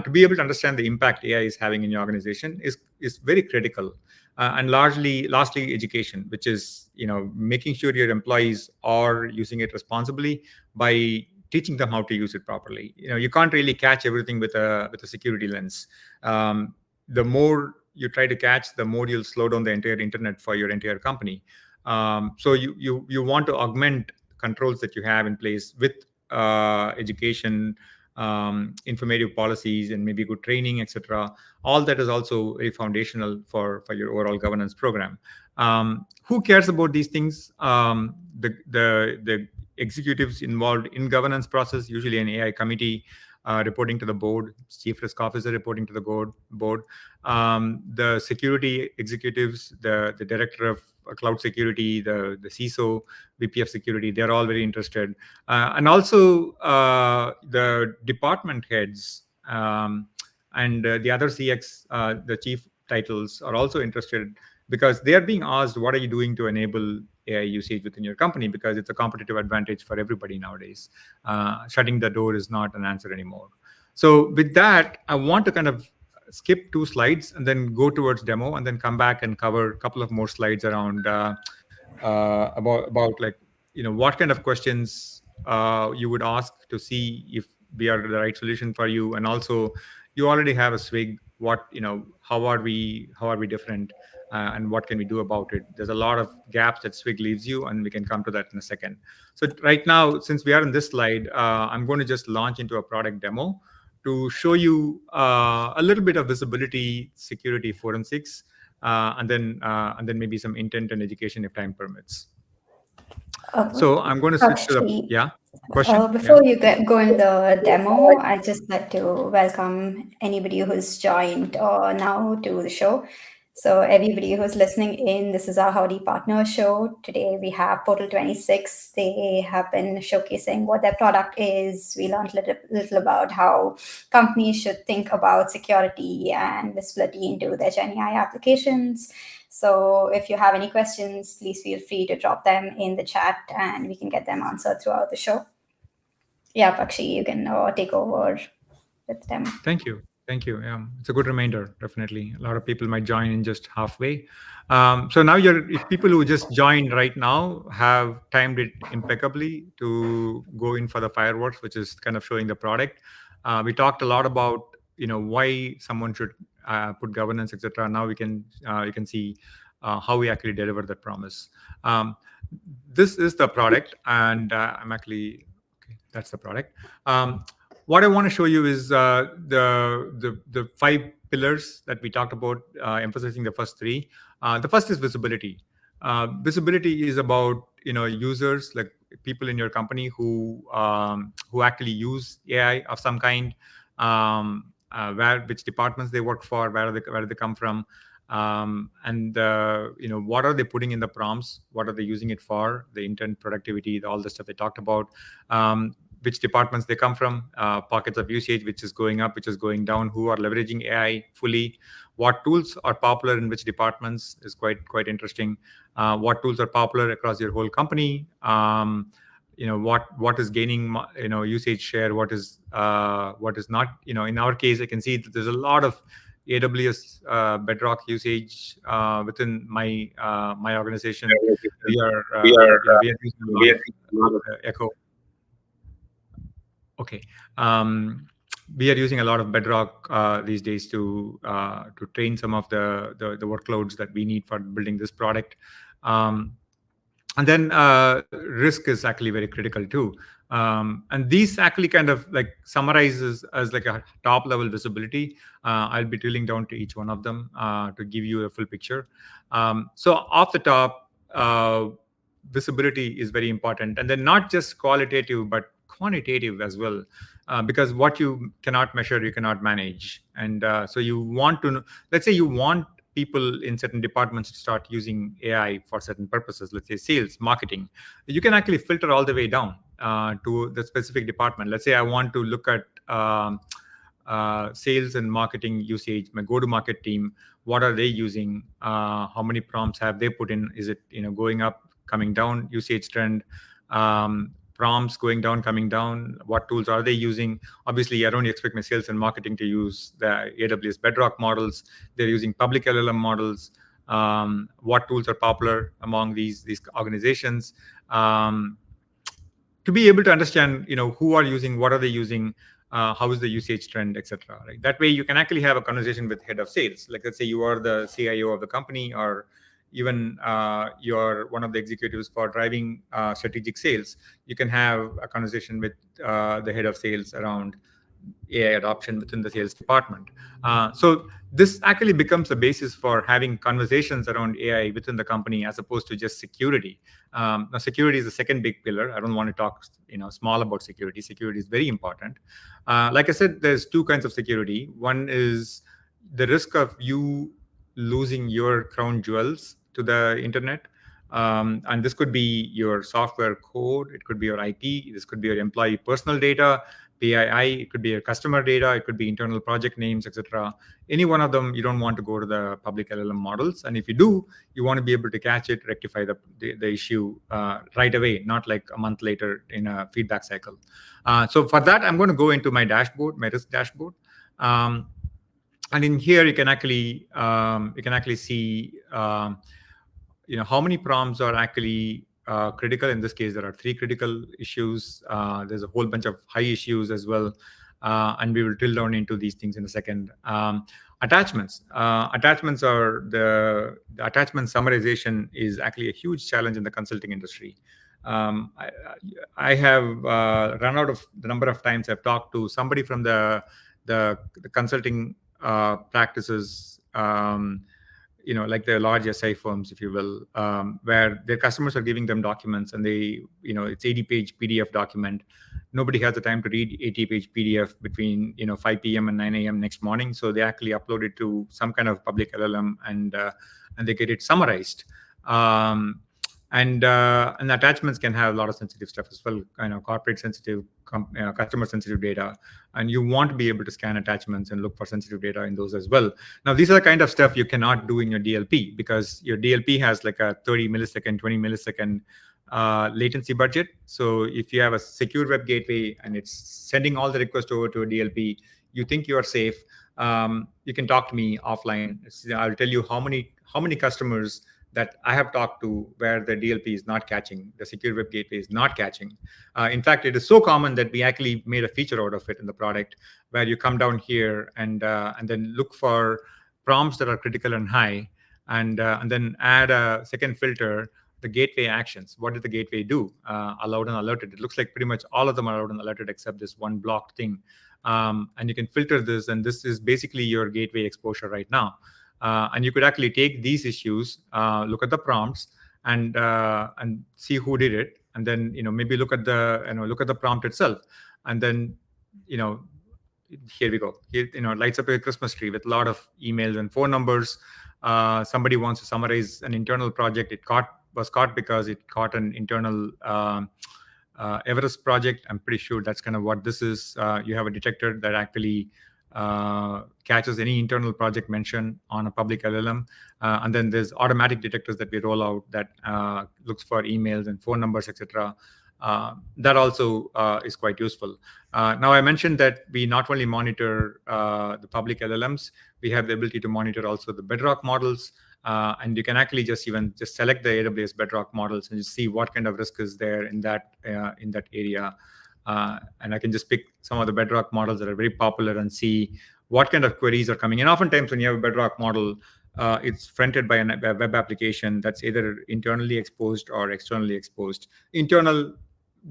To be able to understand the impact AI is having in your organization is very critical. And lastly, education, which is making sure your employees are using it responsibly by teaching them how to use it properly. You can't really catch everything with a security lens. The more you try to catch, the more you'll slow down the entire internet for your entire company. So you want to augment controls that you have in place with education, informative policies, and maybe good training, etc. All that is also very foundational for your overall governance program. Who cares about these things? The executives involved in governance process, usually an AI committee, reporting to the board, chief risk officer reporting to the board. The security executives, the director of cloud security, the CISO, VP of security, they're all very interested. And also the department heads and the other CX, the chief titles, are also interested, because they are being asked, what are you doing to enable AI usage within your company? Because it's a competitive advantage for everybody nowadays. Shutting the door is not an answer anymore. So with that, I want to kind of skip 2 slides and then go towards demo, and then come back and cover a couple of more slides around about like, what kind of questions you would ask to see if we are the right solution for you. And also, you already have a SWIG. How are we different, and what can we do about it? There's a lot of gaps that SWIG leaves you, and we can come to that in a second. So right now, since we are in this slide, I'm going to just launch into a product demo to show you a little bit of visibility, security, forensics, and then maybe some intent and education if time permits. So I'm going to switch to the question. Before you go into the demo, I'd just like to welcome anybody who's joined now to the show. So, everybody who's listening in, this is our Howdy Partner Show. Today we have Portal26. They have been showcasing what their product is. We learned a little about how companies should think about security and visibility into their GenAI applications. So, if you have any questions, please feel free to drop them in the chat and we can get them answered throughout the show. Yeah, Pakshi, you can take over with them. Thank you. Thank you. It's a good reminder, definitely. A lot of people might join in just halfway. So now if people who just joined right now have timed it impeccably to go in for the fireworks, which is kind of showing the product. We talked a lot about, why someone should put governance, etc. Now you can see how we actually deliver that promise. This is the product, and I'm actually, okay, that's the product. What I want to show you is the 5 pillars that we talked about, emphasizing the first 3. The first is visibility. Visibility is about users, like people in your company who actually use AI of some kind, which departments they work for, where do they come from, and what are they putting in the prompts, what are they using it for, the intent, productivity, all the stuff they talked about. Which departments they come from, pockets of usage, which is going up, which is going down, who are leveraging AI fully, what tools are popular in which departments is quite interesting, what tools are popular across your whole company, what is gaining usage share, what is not. In our case, I can see that there's a lot of AWS Bedrock usage within my organization. We are using a lot of Echo. Okay. We are using a lot of Bedrock these days to train some of the workloads that we need for building this product. And then risk is actually very critical too. And these actually kind of like summarizes as like a top level visibility. I'll be drilling down to each one of them to give you a full picture. So off the top, visibility is very important. And then not just qualitative, but quantitative as well. Because what you cannot measure, you cannot manage. And so you want to know, let's say you want people in certain departments to start using AI for certain purposes, let's say sales, marketing. You can actually filter all the way down to the specific department. Let's say I want to look at sales and marketing usage, my go-to-market team, what are they using? How many prompts have they put in? Is it going up, coming down, usage trend? Prompts going down, coming down, what tools are they using? Obviously, I don't expect my sales and marketing to use the AWS Bedrock models. They're using public LLM models. What tools are popular among these organizations? To be able to understand, who are using, what are they using, how is the usage trend, etc. Right? That way, you can actually have a conversation with head of sales. Like, let's say you are the CIO of the company, or even you're one of the executives for driving strategic sales. You can have a conversation with the head of sales around AI adoption within the sales department. So this actually becomes the basis for having conversations around AI within the company, as opposed to just security. Now, security is the second big pillar. I don't want to talk small about security. Security is very important. Like I said, there's 2 kinds of security. One is the risk of you losing your crown jewels to the internet. And this could be your software code, it could be your IP, this could be your employee personal data, PII, it could be your customer data, it could be internal project names, etc. Any one of them, you don't want to go to the public LLM models. And if you do, you want to be able to catch it, rectify the issue right away, not like a month later in a feedback cycle. So for that, I'm going to go into my dashboard, my risk dashboard. And in here, you can actually see how many prompts are actually critical. In this case, there are 3 critical issues. There's a whole bunch of high issues as well. And we will drill down into these things in a second. Attachments. Attachments are the attachment summarization is actually a huge challenge in the consulting industry. I have run out of the number of times I've talked to somebody from the consulting practices like the large SI firms, if you will, where their customers are giving them documents and they, it's 80-page PDF document. Nobody has the time to read 80-page PDF between 5 p.m. and 9 a.m. next morning, so they actually upload it to some kind of public LLM and they get it summarized. And attachments can have a lot of sensitive stuff as well, corporate sensitive, customer sensitive data, and you want to be able to scan attachments and look for sensitive data in those as well. Now, these are the kind of stuff you cannot do in your DLP, because your DLP has like a 30 millisecond, 20 millisecond latency budget. So if you have a secure web gateway and it's sending all the requests over to a DLP, you think you are safe. You can talk to me offline. I'll tell you how many customers that I have talked to where the DLP is not catching, the secure web gateway is not catching. In fact, it is so common that we actually made a feature out of it in the product, where you come down here and then look for prompts that are critical and high, and then add a second filter, the gateway actions. What did the gateway do? Allowed and alerted. It looks like pretty much all of them are allowed and alerted except this one blocked thing. And you can filter this, and this is basically your gateway exposure right now. And you could actually take these issues, look at the prompts, and see who did it, and then maybe look at the prompt itself, and then here we go. Here, it lights up a Christmas tree with a lot of emails and phone numbers. Somebody wants to summarize an internal project. It was caught because it caught an internal Everest project. I'm pretty sure that's kind of what this is. You have a detector that actually catches any internal project mention on a public LLM. And then there's automatic detectors that we roll out that looks for emails and phone numbers, etc. That also is quite useful. Now, I mentioned that we not only monitor the public LLMs, we have the ability to monitor also the Bedrock models. And you can actually just select the AWS Bedrock models and just see what kind of risk is there in that area. And I can just pick some of the Bedrock models that are very popular and see what kind of queries are coming in. Oftentimes, when you have a Bedrock model, it's fronted by a web application that's either internally exposed or externally exposed. Internal,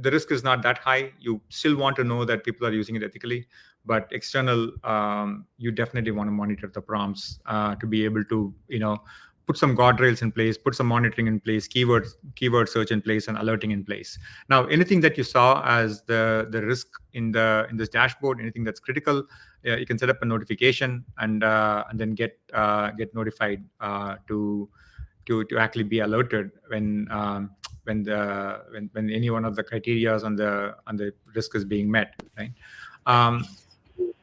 the risk is not that high. You still want to know that people are using it ethically. But external, you definitely want to monitor the prompts to be able to, put some guardrails in place, put some monitoring in place, keyword search in place, and alerting in place. Now, anything that you saw as the risk in this dashboard, anything that's critical, you can set up a notification and then get notified to actually be alerted when any one of the criterias on the risk is being met. Right.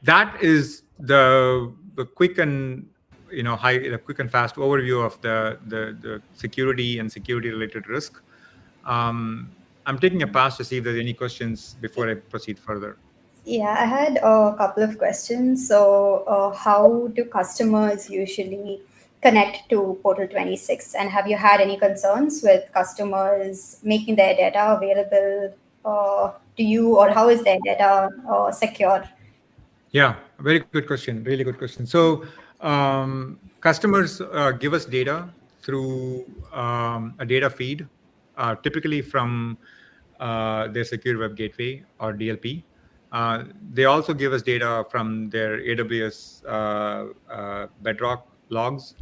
That is the quick and quick and fast overview of the security and security related risk. I'm taking a pass to see if there's any questions before I proceed further. Yeah, I had a couple of questions. So, how do customers usually connect to Portal26? And have you had any concerns with customers making their data available to you, or how is their data secure? Yeah, very good question. Really good question. So, customers give us data through a data feed, typically from their secure web gateway or DLP. They also give us data from their AWS Bedrock logs.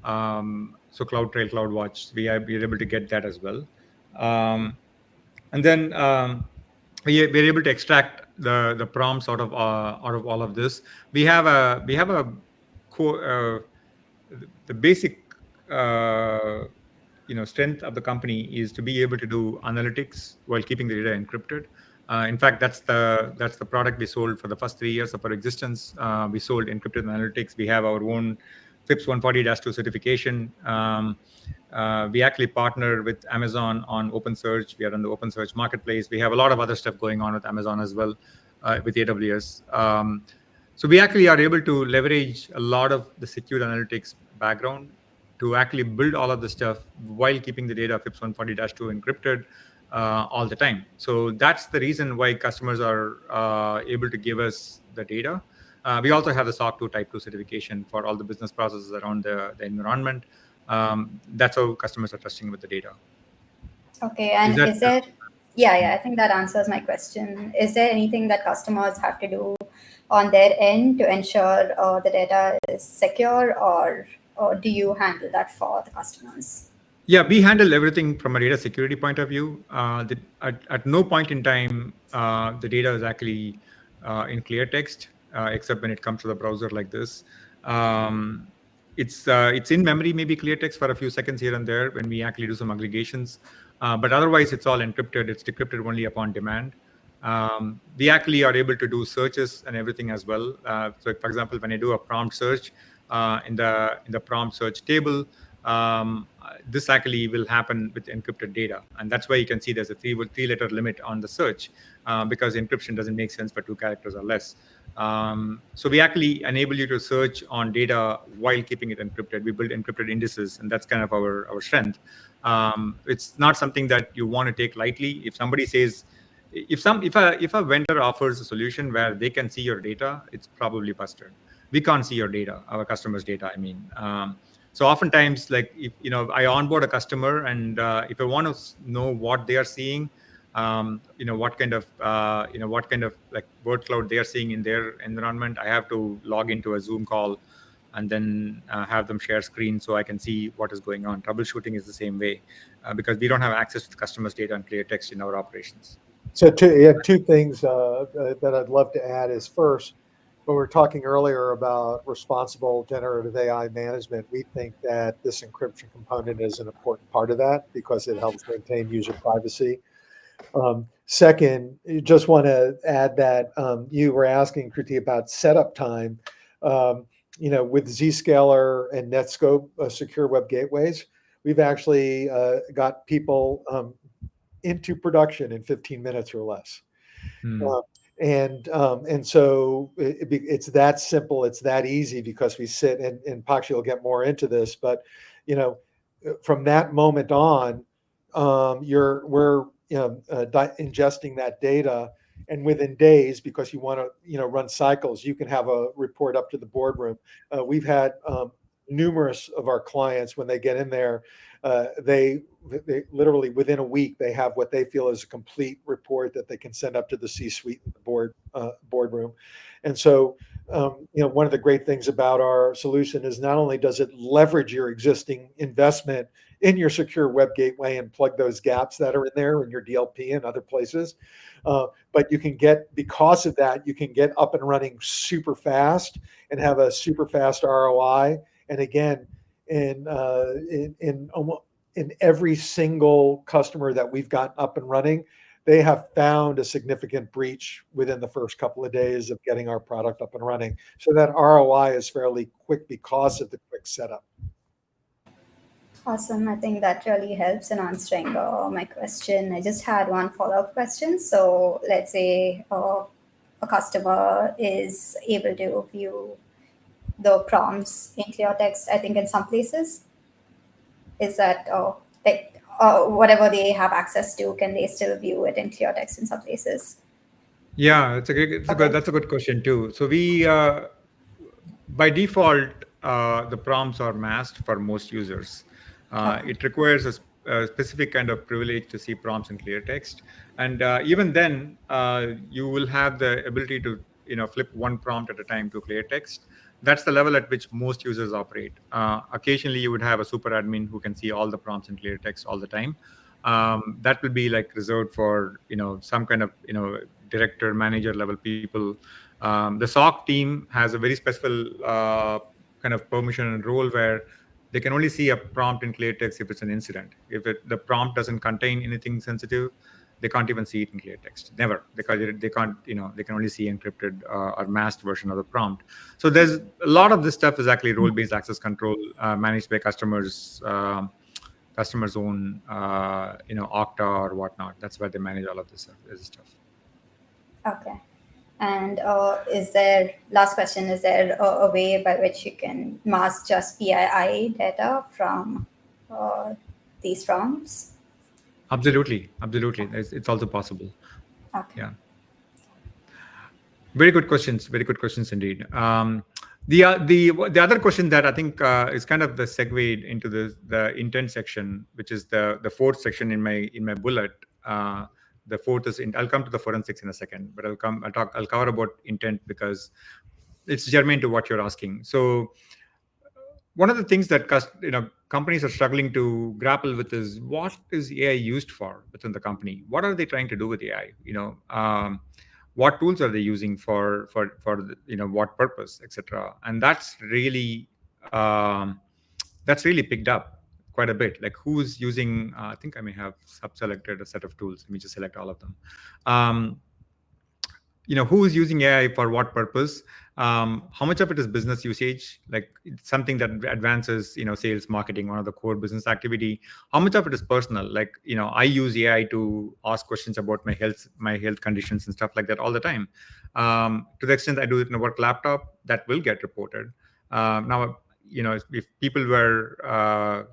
So CloudTrail, CloudWatch, we're able to get that as well. And then we're able to extract the prompts out of all of this. We have a the basic strength of the company is to be able to do analytics while keeping the data encrypted. In fact, that's the product we sold for the first 3 years of our existence. We sold encrypted analytics. We have our own FIPS 140-2 certification. We actually partner with Amazon on OpenSearch. We are on the OpenSearch marketplace. We have a lot of other stuff going on with Amazon as well, with AWS. So we actually are able to leverage a lot of the secure analytics background to actually build all of the stuff while keeping the data FIPS 140-2 encrypted all the time. So that's the reason why customers are able to give us the data. We also have the SOC 2 Type 2 certification for all the business processes around the environment. That's how customers are trusting with the data. Okay, and is there? Yeah, I think that answers my question. Is there anything that customers have to do on their end to ensure the data is secure, or or do you handle that for the customers? Yeah, we handle everything from a data security point of view. At no point in time, the data is actually in clear text, except when it comes to the browser like this. Um, it's in memory, maybe clear text for a few seconds here and there when we actually do some aggregations. But otherwise, it's all encrypted. It's decrypted only upon demand. We actually are able to do searches and everything as well. So, for example, when I do a prompt search in the prompt search table, this actually will happen with encrypted data, and that's why you can see there's a three-letter limit on the search, because encryption doesn't make sense for 2 characters or less. So we actually enable you to search on data while keeping it encrypted. We build encrypted indices, and that's kind of our strength. It's not something that you want to take lightly. If somebody says, if a vendor offers a solution where they can see your data, it's probably busted. We can't see your data, our customers' data. I mean, so oftentimes, like if I onboard a customer, and if I want to know what they are seeing, what kind of like word cloud they are seeing in their environment, I have to log into a Zoom call and then have them share screen so I can see what is going on. Troubleshooting is the same way, because we don't have access to the customer's data and clear text in our operations. So you have two things that I'd love to add is first, when we were talking earlier about responsible generative AI management, we think that this encryption component is an important part of that because it helps maintain user privacy. Second, you just want to add that you were asking, Kruthi, about setup time. With Zscaler and Netscope secure web gateways, we've actually got people into production in 15 minutes or less. And so it's that simple, it's that easy because we sit, and Pakshi will get more into this, but from that moment on, we're ingesting that data, and within days, because you want to run cycles, you can have a report up to the boardroom. We've had numerous of our clients, when they get in there, they literally within a week they have what they feel is a complete report that they can send up to the C-suite and the boardroom. And so one of the great things about our solution is not only does it leverage your existing investment in your secure web gateway and plug those gaps that are in there in your DLP and other places, but you can because of that, you can get up and running super fast and have a super fast ROI. And again, in every single customer that we've got up and running, they have found a significant breach within the first couple of days of getting our product up and running. So that ROI is fairly quick because of the quick setup. Awesome. I think that really helps in answering my question. I just had one follow-up question. So let's say a customer is able to view the prompts in clear text, I think in some places. Is that whatever they have access to, can they still view it in clear text in some places? Yeah, that's a good question too. So we, by default, the prompts are masked for most users. It requires a specific kind of privilege to see prompts in clear text, and even then, you will have the ability to flip one prompt at a time to clear text. That's the level at which most users operate. Occasionally, you would have a super admin who can see all the prompts in clear text all the time. That will be like reserved for some kind of director, manager level people. The SOC team has a very special kind of permission and role where they can only see a prompt in clear text if it's an incident. If the prompt doesn't contain anything sensitive, they can't even see it in clear text. Never, because they can't. They can only see encrypted or masked version of the prompt. So there's a lot of this stuff is actually role-based access control managed by customers' own Okta or whatnot. That's where they manage all of this stuff. Okay. And last question, is there a way by which you can mask just PII data from these prompts? Absolutely. It's also possible. Okay. Yeah. Very good questions indeed. The other question that I think is kind of the segue into the intent section, which is the fourth section in my bullet. The fourth is I'll come to the forensics in a second, but I'll cover about intent because it's germane to what you're asking. So one of the things that companies are struggling to grapple with is what is AI used for within the company? What are they trying to do with AI? What tools are they using for what purpose, etc. And that's really picked up quite a bit. Like who's using? I think I may have sub-selected a set of tools. Let me just select all of them. Who is using AI for what purpose, how much of it is business usage, like it's something that advances sales, marketing, one of the core business activity. How much of it is personal, like I use AI to ask questions about my health conditions and stuff like that all the time. To the extent I do it in a work laptop, that will get reported. Now if people were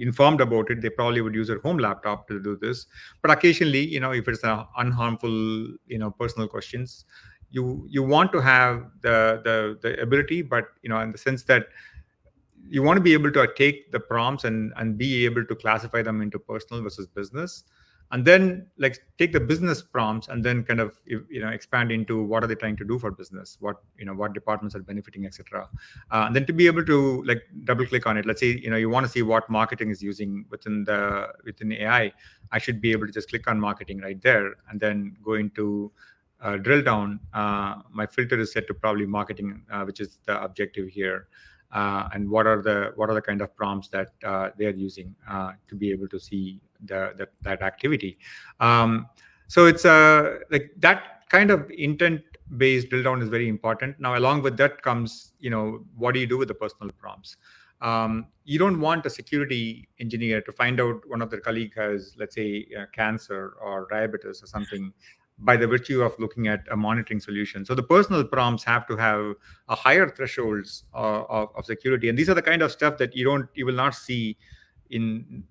informed about it, they probably would use their home laptop to do this. But occasionally, if it's unharmful, personal questions, you want to have the ability, but in the sense that you want to be able to take the prompts and be able to classify them into personal versus business, and then like take the business prompts and then kind of expand into what are they trying to do for business, what departments are benefiting, etc. And then to be able to like double click on it. Let's say you want to see what marketing is using within AI. I should be able to just click on marketing right there and then go into drill down. My filter is set to probably marketing, which is the objective here. And what are the kind of prompts that they are using to be able to see that activity. So it's like that kind of intent based drill down is very important. Now along with that comes what do you do with the personal prompts. You don't want a security engineer to find out one of their colleague has, let's say, cancer or diabetes or something by the virtue of looking at a monitoring solution. So the personal prompts have to have a higher thresholds of security. And these are the kind of stuff that you will not see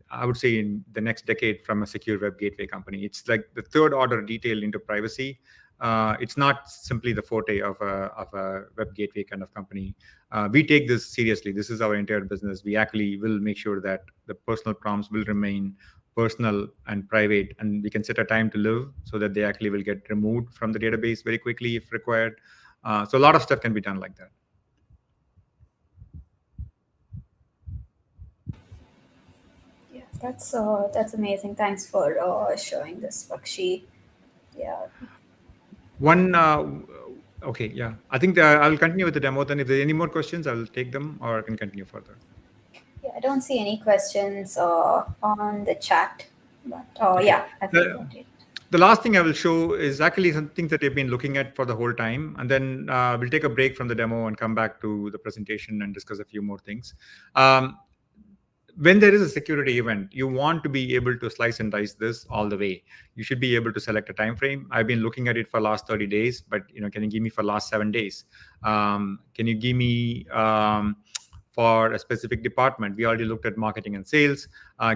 I would say, in the next decade from a secure web gateway company. It's like the third order detail into privacy. It's not simply the forte of a web gateway kind of company. We take this seriously. This is our entire business. We actually will make sure that the personal prompts will remain personal and private, and we can set a time to live so that they actually will get removed from the database very quickly if required. So a lot of stuff can be done like that. Yeah, that's amazing. Thanks for showing this, Pakshi. Yeah. Okay, yeah. I think I'll continue with the demo. Then if there are any more questions, I'll take them or I can continue further. Yeah, I don't see any questions on the chat, but Okay. yeah, I think the last thing I will show is actually something that they've been looking at for the whole time. And then we'll take a break from the demo and come back to the presentation and discuss a few more things. When there is a security event, you want to be able to slice and dice this all the way. You should be able to select a time frame. I've been looking at it for last 30 days, but can you give me for last 7 days? Can you give me for a specific department? We already looked at marketing and sales.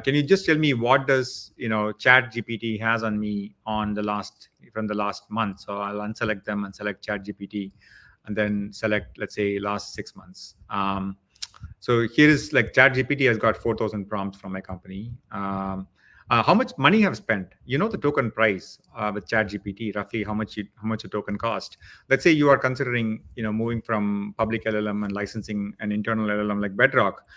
Can you just tell me what does Chat GPT has on me from the last month? So I'll unselect them and select Chat GPT, and then select, let's say, last 6 months. So here is like Chat GPT has got 4,000 prompts from my company. How much money I've spent? The token price with Chat GPT, roughly how much a token cost. Let's say you are considering moving from public LLM and licensing an internal LLM like Bedrock.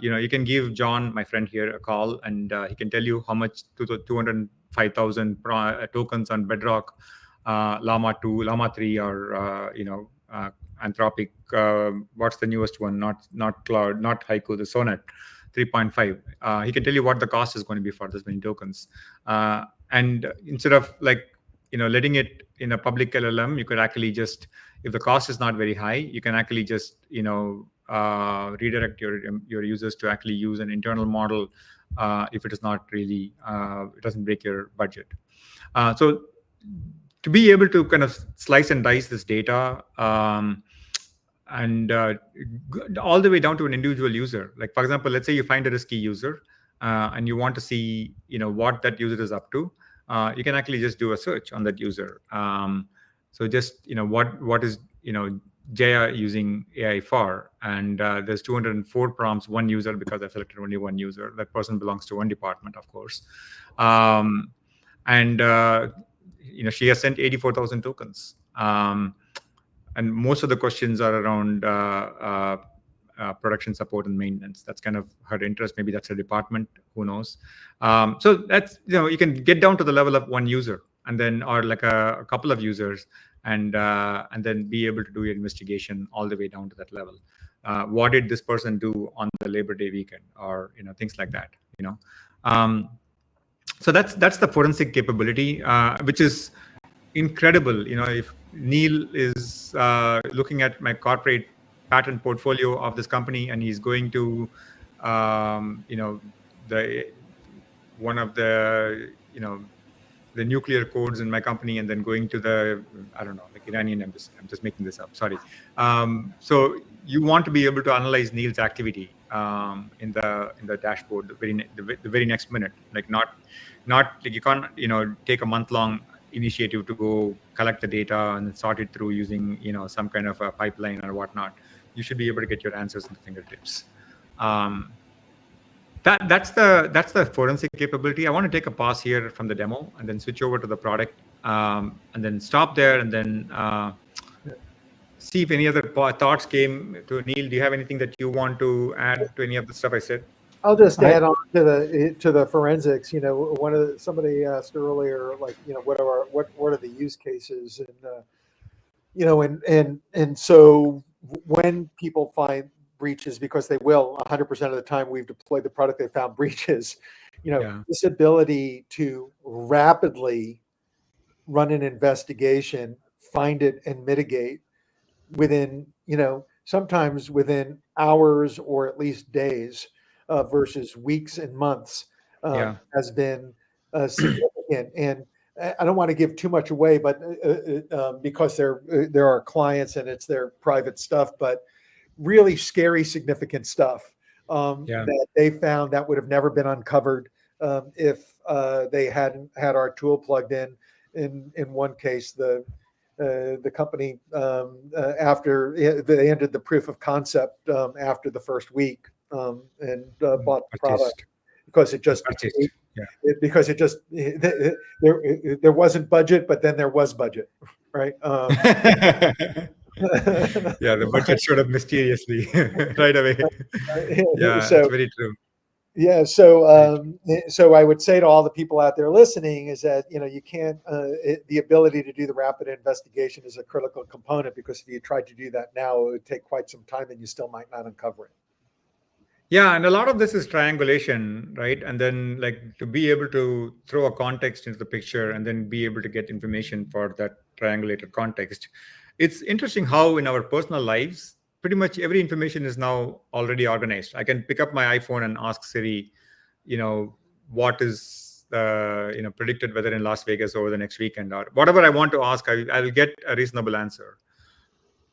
You can give John, my friend here, a call, and he can tell you how much 205,000 tokens on Bedrock, Llama 2, Llama 3, or Anthropic. What's the newest one? Not Cloud, not Haiku, the Sonnet 3.5. He can tell you what the cost is going to be for this many tokens. And instead of letting it in a public LLM, you could actually just, if the cost is not very high, you can actually just redirect your users to actually use an internal model if it is not really it doesn't break your budget. So to be able to kind of slice and dice this data and all the way down to an individual user. Like, for example, let's say you find a risky user and you want to see what that user is up to. You can actually just do a search on that user. So just what is Jaya using AI for? And there's 204 prompts, one user, because I selected only one user. That person belongs to one department, of course. And she has sent 84,000 tokens. and most of the questions are around production support and maintenance. That's kind of her interest. Maybe that's her department. Who knows? So that's, you can get down to the level of one user, and then or like a couple of users, and then be able to do your investigation all the way down to that level. What did this person do on the Labor Day weekend, or things like that. So that's the forensic capability, which is incredible. If Neil is looking at my corporate patent portfolio of this company, and he's going to the one of the nuclear codes in my company, and then going to the, I don't know, like Iranian embassy. I'm just making this up. Sorry. So you want to be able to analyze Neil's activity in the dashboard the very next minute. Like not like you can't take a month-long initiative to go collect the data and sort it through using some kind of a pipeline or whatnot. You should be able to get your answers in the fingertips. That's the forensic capability. I want to take a pause here from the demo and then switch over to the product, and then stop there, and then see if any other thoughts came to Neil. Do you have anything that you want to add to any of the stuff I said? I'll just add on to the forensics. Somebody asked earlier, like, what are the use cases, and so when people find breaches, because they will 100% of the time we've deployed the product, they found breaches. This ability to rapidly run an investigation, find it, and mitigate within sometimes within hours or at least days, versus weeks and months, has been significant. And I don't want to give too much away, but because there are clients and it's their private stuff, but really scary, significant stuff that they found that would have never been uncovered if they hadn't had our tool plugged in. In one case, the company, after they ended the proof of concept after the first week, and bought the product because it just there wasn't budget, but then there was budget, right? The budget showed up mysteriously right away. It's very true. Yeah, so I would say to all the people out there listening is that you can't. The ability to do the rapid investigation is a critical component, because if you tried to do that now, it would take quite some time, and you still might not uncover it. Yeah, and a lot of this is triangulation, right? And then, like, to be able to throw a context into the picture, and then be able to get information for that triangulated context. It's interesting how in our personal lives, pretty much every information is now already organized. I can pick up my iPhone and ask Siri, what is the predicted weather in Las Vegas over the next weekend, or whatever I want to ask. I will get a reasonable answer.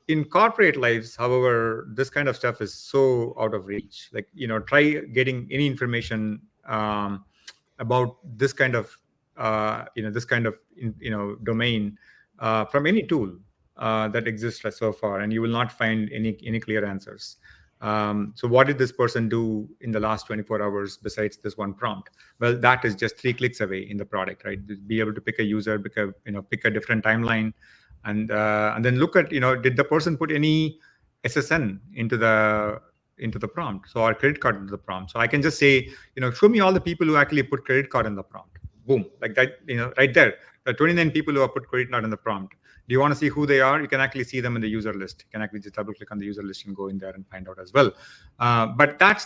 In corporate lives, however, this kind of stuff is so out of reach. Like, try getting any information about this kind of domain from any tool that exists so far, and you will not find any clear answers. So what did this person do in the last 24 hours besides this one prompt? Well, that is just 3 clicks away in the product, right? Be able to pick a user, pick a different timeline, and then look at, did the person put any SSN into the prompt, so our credit card into the prompt. So I can just say, show me all the people who actually put credit card in the prompt. Boom, like that, right there. The 29 people who have put credit card in the prompt. Do you want to see who they are? You can actually see them in the user list. You can actually just double click on the user list and go in there and find out as well. But that's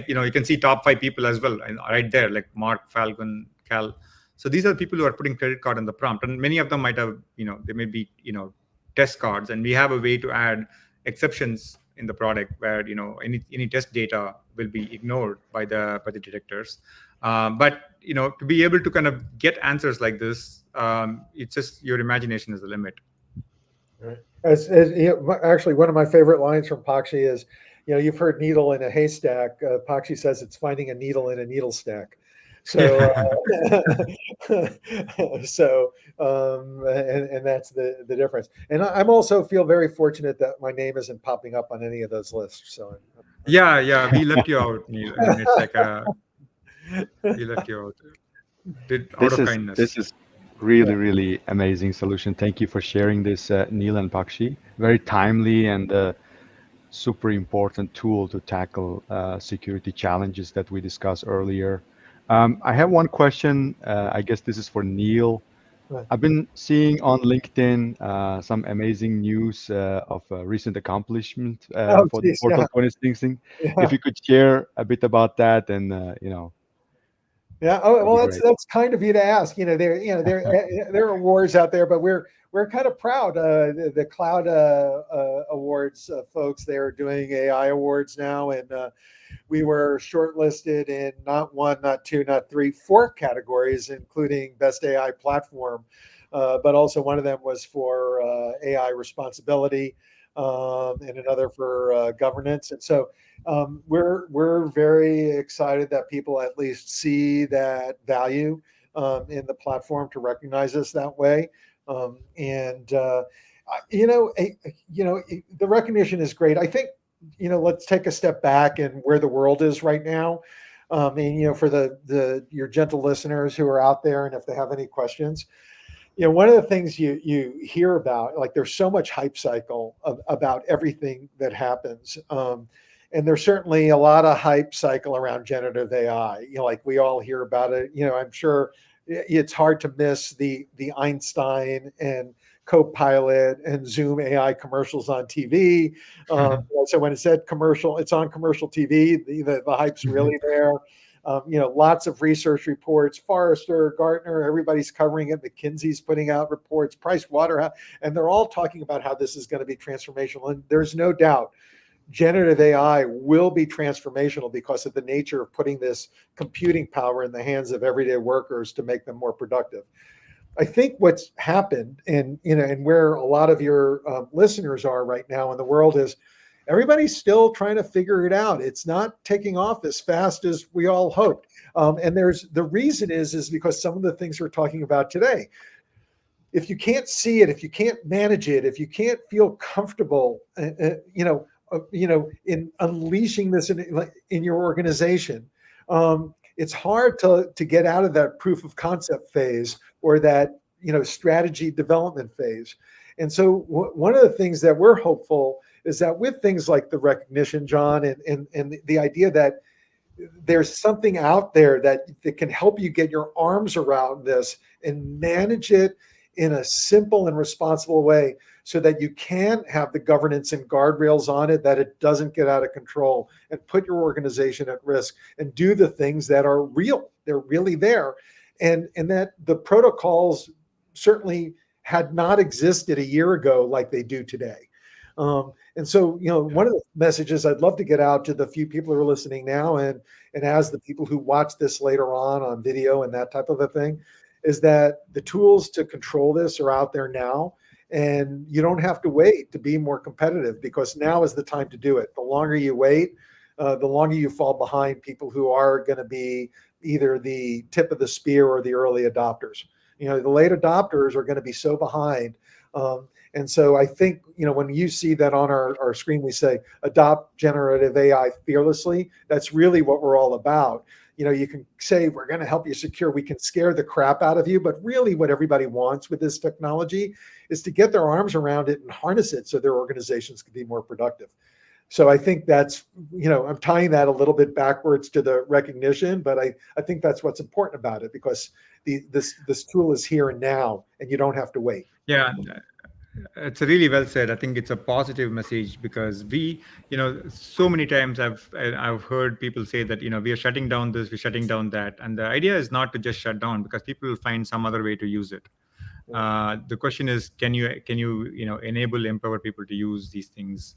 you can see top 5 people as well, right there, like Mark, Falcon, Cal. So these are people who are putting credit card in the prompt, and many of them might have, they may be, test cards, and we have a way to add exceptions in the product where, any test data will be ignored by the detectors. But to be able to kind of get answers like this, it's just your imagination is the limit. Right. Actually, one of my favorite lines from Pakshi is, you've heard needle in a haystack. Pakshi says it's finding a needle in a needle stack. So, and that's the difference. And I'm also feel very fortunate that my name isn't popping up on any of those lists. So, yeah, we left you out, Neil. I mean, it's like we left you out. Out of kindness. Really, really amazing solution. Thank you for sharing this, Neil and Pakshi. Very timely and super important tool to tackle security challenges that we discussed earlier. I have one question. I guess this is for Neil. Right. I've been seeing on LinkedIn some amazing news of recent accomplishment Oh, for the geez, yeah, Portal 26 thing. If yeah. you could share a bit about that, and Yeah. Oh, that'd well, be that's great. that's kind of you to ask. There are awards out there, but we're kind of proud. The Cloud Awards folks, they're doing AI awards now, and we were shortlisted in not one, not two, not three, four categories, including best AI platform. But also one of them was for AI responsibility, and another for governance. And so we're very excited that people at least see that value in the platform to recognize us that way. And the recognition is great. I think let's take a step back and where the world is right now. And for the your gentle listeners who are out there, and if they have any questions, one of the things you hear about, like there's so much hype cycle about everything that happens. And there's certainly a lot of hype cycle around generative AI. Like we all hear about it. I'm sure it's hard to miss the Einstein and Copilot and Zoom AI commercials on TV. So when it said commercial, it's on commercial TV. The hype's really there. Lots of research reports, Forrester, Gartner, everybody's covering it. McKinsey's putting out reports, Price Waterhouse, and they're all talking about how this is going to be transformational. And there's no doubt generative AI will be transformational because of the nature of putting this computing power in the hands of everyday workers to make them more productive. I think what's happened, and where a lot of your listeners are right now in the world, is everybody's still trying to figure it out. It's not taking off as fast as we all hoped. And there's the reason is because some of the things we're talking about today, if you can't see it, if you can't manage it, if you can't feel comfortable, in unleashing this in your organization, it's hard to get out of that proof of concept phase or that strategy development phase. And so one of the things that we're hopeful is that with things like the recognition, John, and the idea that there's something out there that can help you get your arms around this and manage it in a simple and responsible way so that you can have the governance and guardrails on it, that it doesn't get out of control and put your organization at risk and do the things that are real. They're really there. And that the protocols certainly had not existed a year ago like they do today. And so, one of the messages I'd love to get out to the few people who are listening now, and as the people who watch this later on video and that type of a thing, is that the tools to control this are out there now, and you don't have to wait to be more competitive, because now is the time to do it. The longer you wait, the longer you fall behind people who are going to be either the tip of the spear or the early adopters. The late adopters are going to be so behind. And so I think, when you see that on our screen, we say, adopt generative AI fearlessly. That's really what we're all about. You can say, we're going to help you secure, we can scare the crap out of you. But really what everybody wants with this technology is to get their arms around it and harness it so their organizations can be more productive. So I think that's, I'm tying that a little bit backwards to the recognition, but I think that's what's important about it, because this tool is here and now, and you don't have to wait. Yeah, it's a really well said. I think it's a positive message, because so many times I've heard people say that we are shutting down this, we're shutting down that, and the idea is not to just shut down, because people will find some other way to use it. The question is, can you empower people to use these things,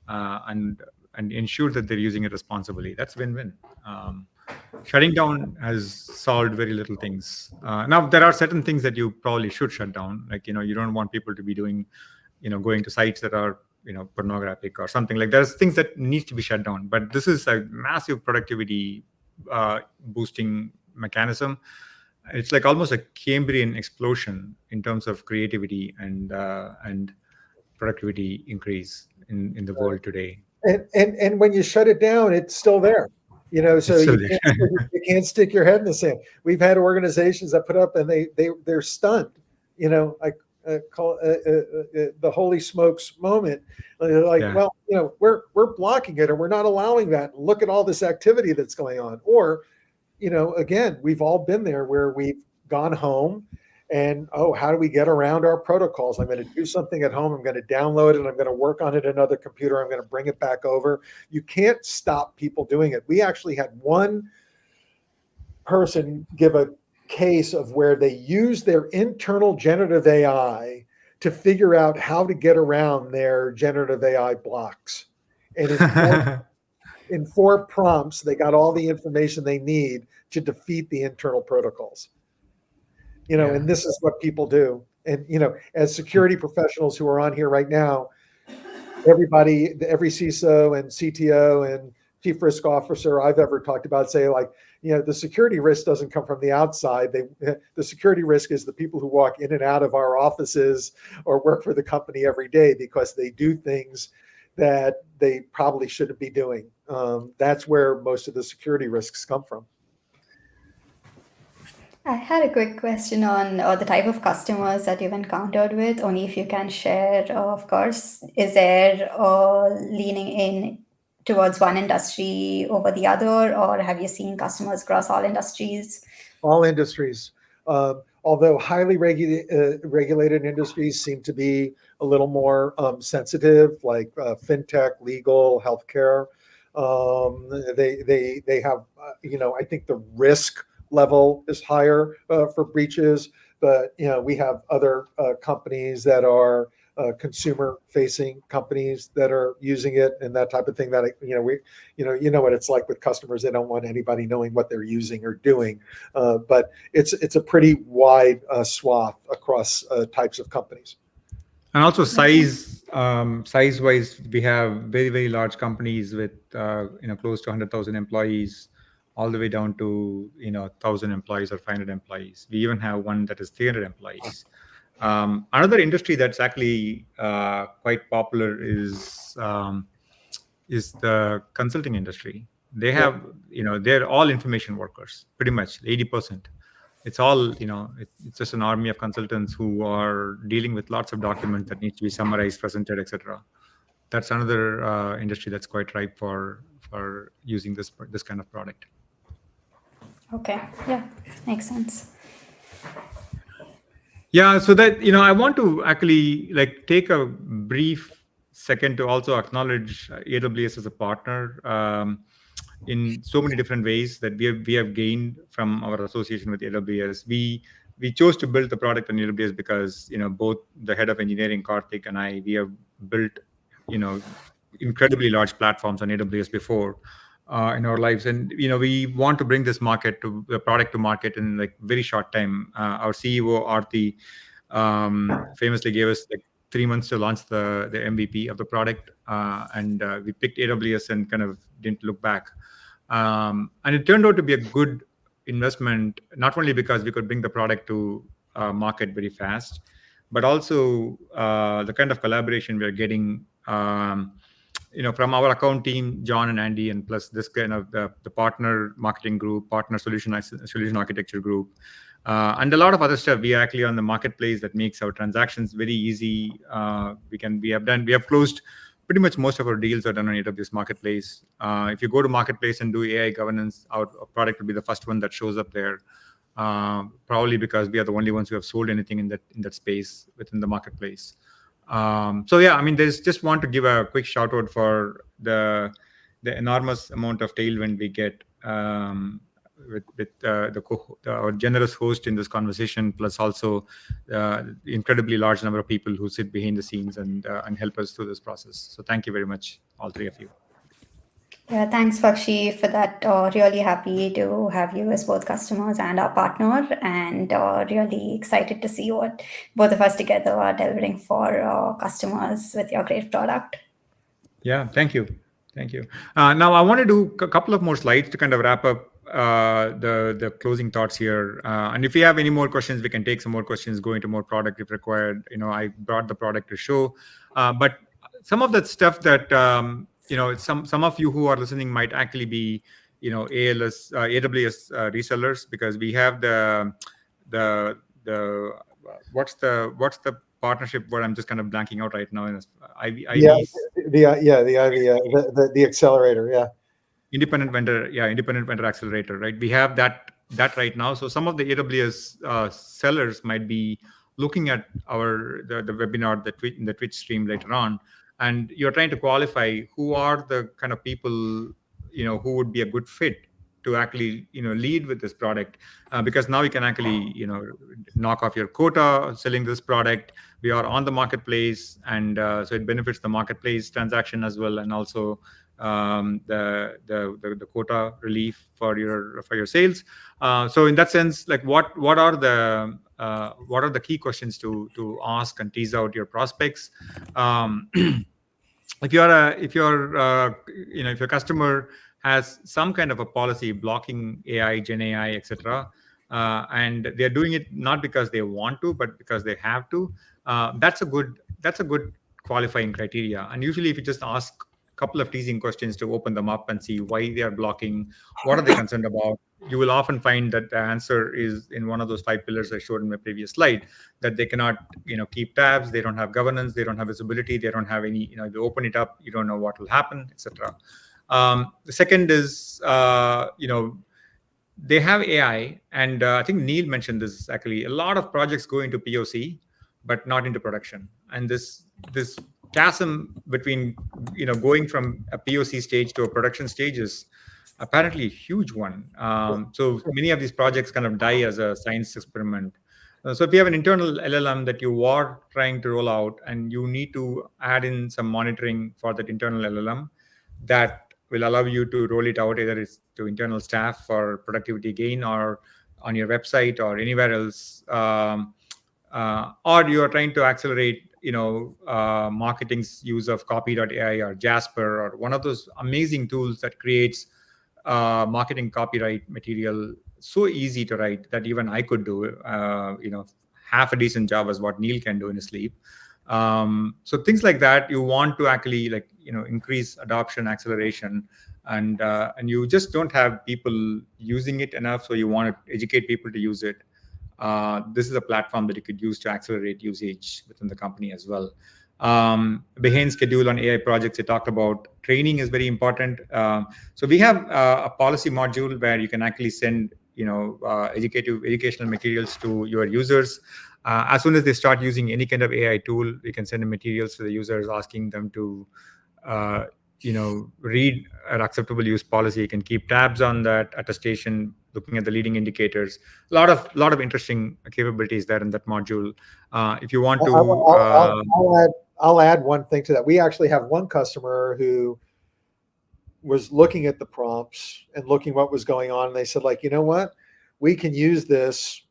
and ensure that they're using it responsibly? That's win-win. Shutting down has solved very little things. Now there are certain things that you probably should shut down, like you don't want people to be doing, going to sites that are pornographic or something. Like, there's things that need to be shut down, but this is a massive productivity boosting mechanism. It's like almost a Cambrian explosion in terms of creativity and productivity increase in the world today. And when you shut it down, it's still there. So you can't stick your head in the sand. We've had organizations that put up and they're stunned. I call the holy smokes moment. Like, Yeah. well, we're blocking it, or we're not allowing that. Look at all this activity that's going on. Or, again, we've all been there where we've gone home and, how do we get around our protocols? I'm going to do something at home. I'm going to download it. I'm going to work on it in another computer. I'm going to bring it back over. You can't stop people doing it. We actually had one person give a case of where they used their internal generative AI to figure out how to get around their generative AI blocks. And in four prompts, they got all the information they need to defeat the internal protocols. And this is what people do. And, as security professionals who are on here right now, every CISO and CTO and chief risk officer I've ever talked about say, like, the security risk doesn't come from the outside. The security risk is the people who walk in and out of our offices or work for the company every day because they do things that they probably shouldn't be doing. That's where most of the security risks come from. I had a quick question on the type of customers that you've encountered with, only if you can share, of course. Is there leaning in towards one industry over the other, or have you seen customers across all industries? All industries. Although highly regulated industries seem to be a little more sensitive, like fintech, legal, healthcare. They have, I think the risk level is higher for breaches, but we have other companies that are consumer-facing companies that are using it and that type of thing. That what it's like with customers; they don't want anybody knowing what they're using or doing. But it's a pretty wide swath across types of companies. And also size-wise, we have very, very large companies with close to 100,000 employees, all the way down to 1,000 employees or 500 employees. We even have one that is 300 employees. Another industry that's actually quite popular is the consulting industry. They have, they're all information workers, pretty much 80%. It's all, it's just an army of consultants who are dealing with lots of documents that need to be summarized, presented, etc. That's another industry that's quite ripe for using this kind of product. Okay, yeah, makes sense. Yeah, so that I want to actually take a brief second to also acknowledge AWS as a partner in so many different ways that we have gained from our association with AWS. We chose to build the product on AWS because both the head of engineering Karthik and I, we have built incredibly large platforms on AWS before in our lives, and we want to bring the product to market in very short time. Our CEO Aarti famously gave us 3 months to launch the MVP of the product, and we picked AWS and kind of didn't look back. And it turned out to be a good investment, not only because we could bring the product to market very fast, but also the kind of collaboration we're getting from our account team, John and Andy, and plus this kind of the partner marketing group, partner solution architecture group, and a lot of other stuff. We are actually on the marketplace that makes our transactions very easy. We have closed pretty much most of our deals are done on AWS Marketplace. If you go to Marketplace and do AI governance, our product will be the first one that shows up there. Probably because we are the only ones who have sold anything in that space within the marketplace. So yeah, I mean, there's just want to give a quick shout out for the enormous amount of tailwind we get with our generous host in this conversation, plus also incredibly large number of people who sit behind the scenes and help us through this process. So thank you very much, all three of you. Yeah, thanks, Pakshi, for that. Really happy to have you as both customers and our partner, and really excited to see what both of us together are delivering for customers with your great product. Yeah, thank you. Thank you. Now, I want to do a couple of more slides to kind of wrap up the closing thoughts here. And if you have any more questions, we can take some more questions, go into more product if required. I brought the product to show. But some of that stuff that some of you who are listening might actually be AWS resellers, because we have the what's the partnership where I'm just kind of blanking out right now in IVs. The accelerator, yeah. Independent vendor accelerator, right? We have that right now. So some of the AWS sellers might be looking at the webinar, the Twitch stream later on, and you're trying to qualify who are the kind of people who would be a good fit to actually lead with this product, because now you can actually knock off your quota selling this product. We are on the marketplace, and so it benefits the marketplace transaction as well, and also the quota relief for your sales. So in that sense, like what are the key questions to ask and tease out your prospects? If your customer has some kind of a policy blocking AI, Gen AI, etc., and they're doing it not because they want to, but because they have to, that's a good qualifying criteria. And usually, if you just ask a couple of teasing questions to open them up and see why they are blocking, what are they concerned about, you will often find that the answer is in one of those 5 pillars I showed in my previous slide, that they cannot keep tabs, they don't have governance, they don't have visibility, they don't have any, if you open it up, you don't know what will happen, etc. The second is they have AI, and I think Neil mentioned this. Actually, a lot of projects go into POC, but not into production. And this chasm between going from a POC stage to a production stage is apparently a huge one. So many of these projects kind of die as a science experiment. So if you have an internal LLM that you are trying to roll out, and you need to add in some monitoring for that internal LLM, that will allow you to roll it out, either it's to internal staff for productivity gain, or on your website, or anywhere else, or you are trying to accelerate marketing's use of copy.ai or Jasper, or one of those amazing tools that creates marketing copyright material so easy to write that even I could do half a decent job as what Neil can do in his sleep. So things like that, you want to actually increase adoption, acceleration, and you just don't have people using it enough, so you want to educate people to use it. This is a platform that you could use to accelerate usage within the company as well. Behind schedule on AI projects, I talked about training is very important. So we have a policy module where you can actually send educational materials to your users. As soon as they start using any kind of AI tool, we can send materials to the users asking them to read an acceptable use policy. You can keep tabs on that attestation, looking at the leading indicators. A lot of interesting capabilities there in that module. If you want to, I'll add one thing to that. We actually have one customer who was looking at the prompts and looking what was going on. And they said, like, you know what, we can use this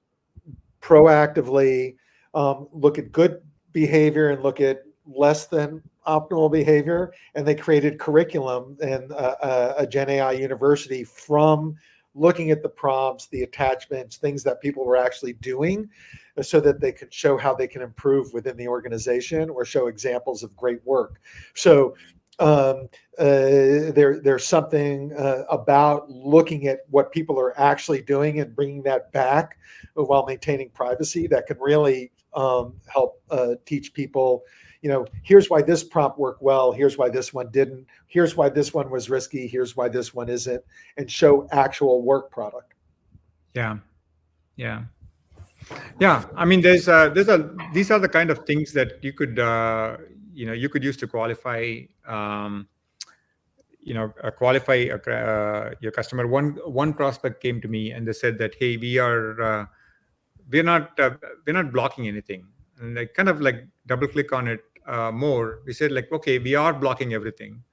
proactively, look at good behavior and look at less than optimal behavior. And they created curriculum and a Gen AI university from looking at the prompts, the attachments, things that people were actually doing, so that they could show how they can improve within the organization or show examples of great work. So there's something about looking at what people are actually doing and bringing that back while maintaining privacy that can really help teach people, here's why this prompt worked well, here's why this one didn't, here's why this one was risky, here's why this one isn't, and show actual work product. Yeah. I mean, these are the kind of things that you could use to qualify your customer. One prospect came to me and they said that, hey, we're not blocking anything. And I kind of like double click on it more. We said, like, okay, we are blocking everything.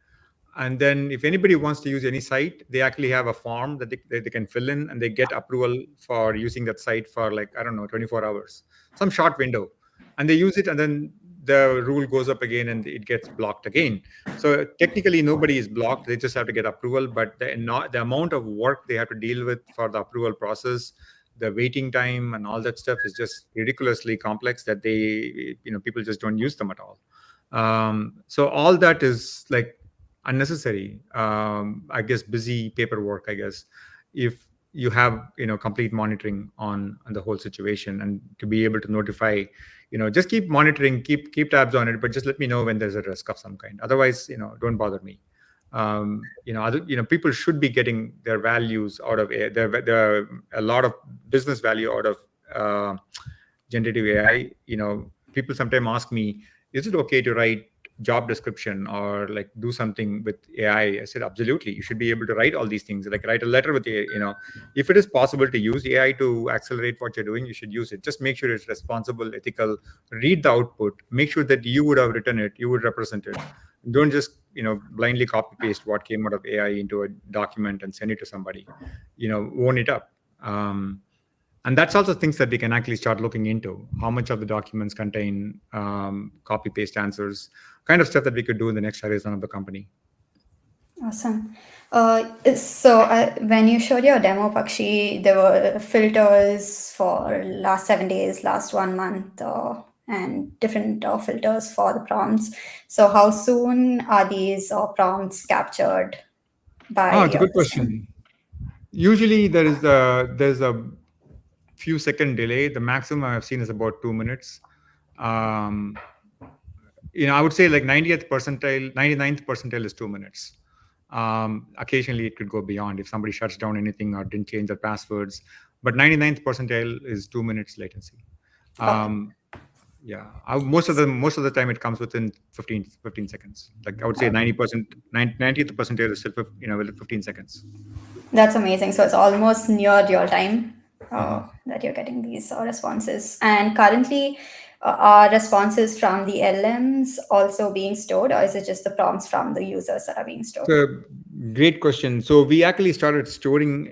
And then if anybody wants to use any site, they actually have a form that they can fill in, and they get approval for using that site for, like, I don't know, 24 hours, some short window. And they use it, and then the rule goes up again and it gets blocked again. So technically nobody is blocked. They just have to get approval. But the amount of work they have to deal with for the approval process, the waiting time and all that stuff is just ridiculously complex that people just don't use them at all. So all that is like unnecessary, I guess, busy paperwork, I guess, if you have, complete monitoring on the whole situation, and to be able to notify, just keep monitoring, keep tabs on it, but just let me know when there's a risk of some kind. Otherwise, don't bother me. People should be getting their values out of AI. There a lot of business value out of uh, generative AI. People sometimes ask me, is it okay to write job description or like do something with AI? I said, absolutely. You should be able to write all these things, like write a letter with AI. If it is possible to use AI to accelerate what you're doing, you should use it. Just make sure it's responsible, ethical. Read the output. Make sure that you would have written it, you would represent it. Don't just blindly copy paste what came out of AI into a document and send it to somebody. Own it up. And that's also things that we can actually start looking into. How much of the documents contain copy paste answers, kind of stuff that we could do in the next horizon of the company. Awesome. When you showed your demo, Pakshi, there were filters for last 7 days, last 1 month, and different filters for the prompts. So how soon are these prompts captured by It's a your good system? question. Usually there's a few second delay. The maximum I've seen is about 2 minutes. I would say like 90th percentile, 99th percentile is 2 minutes. Occasionally it could go beyond if somebody shuts down anything or didn't change their passwords, but 99th percentile is 2 minutes latency. Yeah, most of the time it comes within 15 seconds. Like I would say 90%, 90th percentile is still within 15 seconds. That's amazing. So it's almost near real time Mhm. that you're getting these responses. And currently, are responses from the LMs also being stored, or is it just the prompts from the users that are being stored? It's a great question. So we actually started storing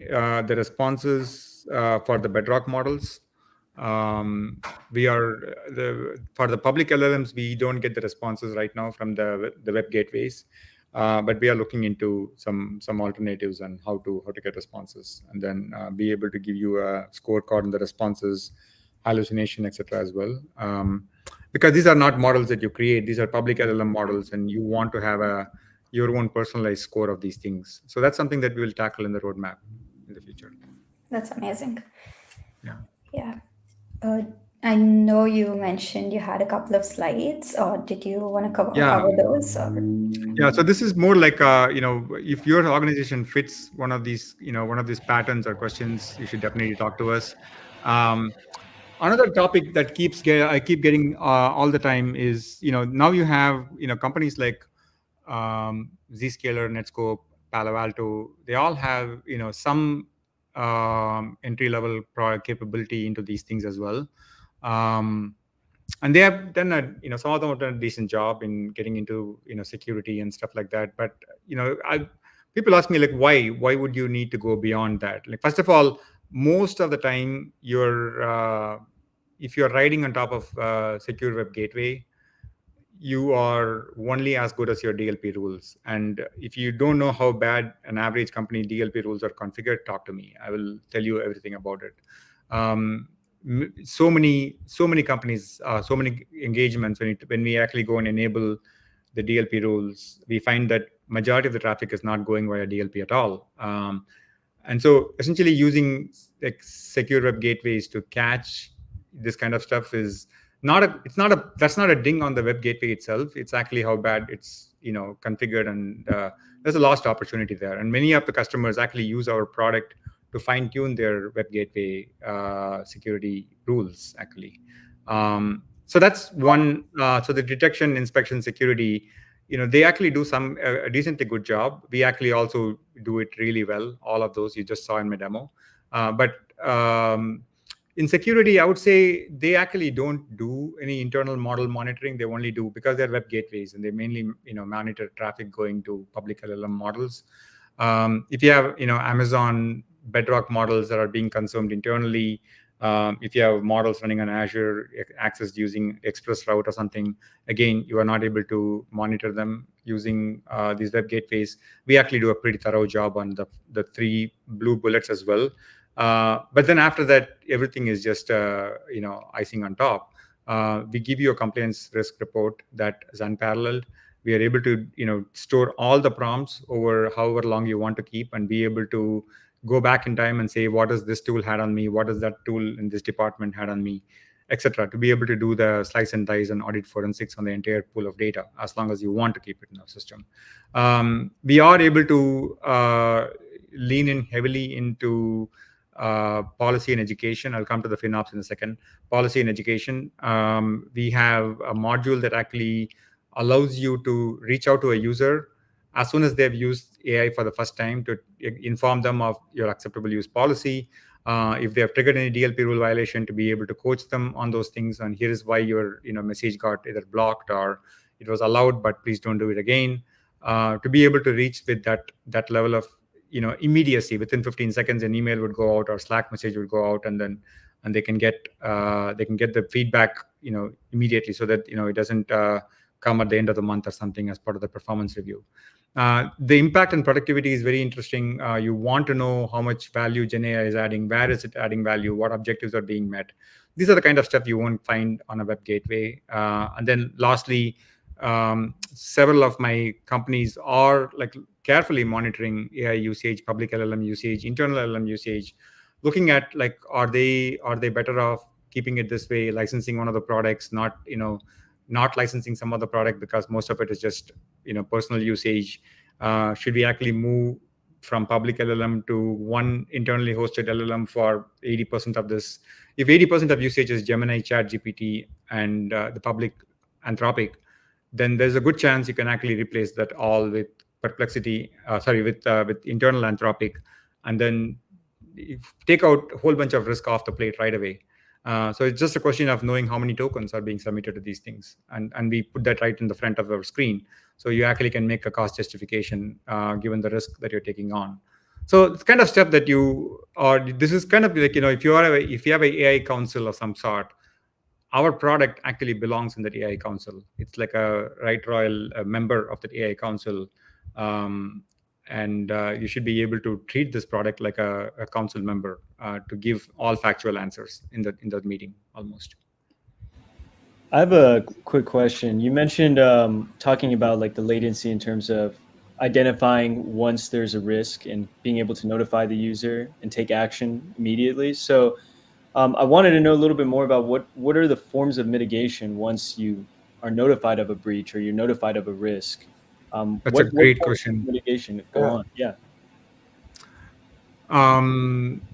the responses for the Bedrock models. We are for the public LLMs, we don't get the responses right now from the web gateways, but we are looking into some alternatives on how to get responses, and then be able to give you a scorecard on the responses, hallucination, etc. as well. Because these are not models that you create; these are public LLM models, and you want to have your own personalized score of these things. So that's something that we will tackle in the roadmap in the future. That's amazing. Yeah. Yeah. Uh, I know you mentioned you had a couple of slides, or did you want to Yeah. cover those? Yeah. So this is more like, if your organization fits one of these patterns or questions, you should definitely talk to us. Um, Another topic that I keep getting all the time is, now you have, companies like Zscaler, Netscope, Palo Alto. They all have, some entry level product capability into these things as well. Um, and they have done some of them have done a decent job in getting into security and stuff like that. But people ask me, like, why would you need to go beyond that? Like, first of all, most of the time if you're riding on top of secure web gateway, you are only as good as your DLP rules. And if you don't know how bad an average company DLP rules are configured, talk to me. I will tell you everything about it. So many companies, so many engagements, when we actually go and enable the DLP rules, we find that majority of the traffic is not going via DLP at all. And so essentially using like secure web gateways to catch this kind of stuff is that's not a ding on the web gateway itself. It's actually how bad it's configured, and there's a lost opportunity there. And many of the customers actually use our product to fine tune their web gateway security rules actually. So that's one. So the detection, inspection, security, they actually do a decently good job. We actually also do it really well. All of those you just saw in my demo. But in security, I would say they actually don't do any internal model monitoring. They only do, because they're web gateways and they mainly monitor traffic going to public LLM models. If you have Amazon Bedrock models that are being consumed internally, if you have models running on Azure, accessed using Express Route or something, again, you are not able to monitor them using these web gateways. We actually do a pretty thorough job on the three blue bullets as well. But then after that, everything is just icing on top. We give you a compliance risk report that is unparalleled. We are able to store all the prompts over however long you want to keep, and be able to go back in time and say, what does this tool had on me, what does that tool in this department had on me, etc., to be able to do the slice and dice and audit forensics on the entire pool of data, as long as you want to keep it in our system. We are able to lean in heavily into policy and education. I'll come to the FinOps in a second. Policy and education. We have a module that actually allows you to reach out to a user as soon as they've used AI for the first time, to inform them of your acceptable use policy. If they have triggered any DLP rule violation, to be able to coach them on those things. And here is why your message got either blocked or it was allowed, but please don't do it again. To be able to reach with that level of immediacy. Within 15 seconds, an email would go out or Slack message would go out, and they can get the feedback immediately, so that it doesn't come at the end of the month or something as part of the performance review. The impact and productivity is very interesting. You want to know how much value GenAI is adding, where is it adding value, what objectives are being met. These are the kind of stuff you won't find on a web gateway. And then lastly, several of my companies are carefully monitoring AI usage, public LLM usage, internal LLM usage, looking at are they better off keeping it this way, licensing one of the products, not licensing some other product because most of it is just personal usage. Should we actually move from public LLM to one internally hosted LLM for 80% of this? If 80% of usage is Gemini, ChatGPT, and the public Anthropic, then there's a good chance you can actually replace that all with Perplexity, with internal Anthropic, and then take out a whole bunch of risk off the plate right away. So it's just a question of knowing how many tokens are being submitted to these things, and we put that right in the front of our screen, so you actually can make a cost justification given the risk that you're taking on. So it's kind of stuff that this is kind of if you have an AI council of some sort, our product actually belongs in that AI council. It's like a right royal member of the AI council. And you should be able to treat this product like a council member to give all factual answers in that meeting almost. I have a quick question. You mentioned talking about the latency in terms of identifying once there's a risk and being able to notify the user and take action immediately. So I wanted to know a little bit more about what are the forms of mitigation once you are notified of a breach or you're notified of a risk. That's a great question. Mitigation go on? Yeah.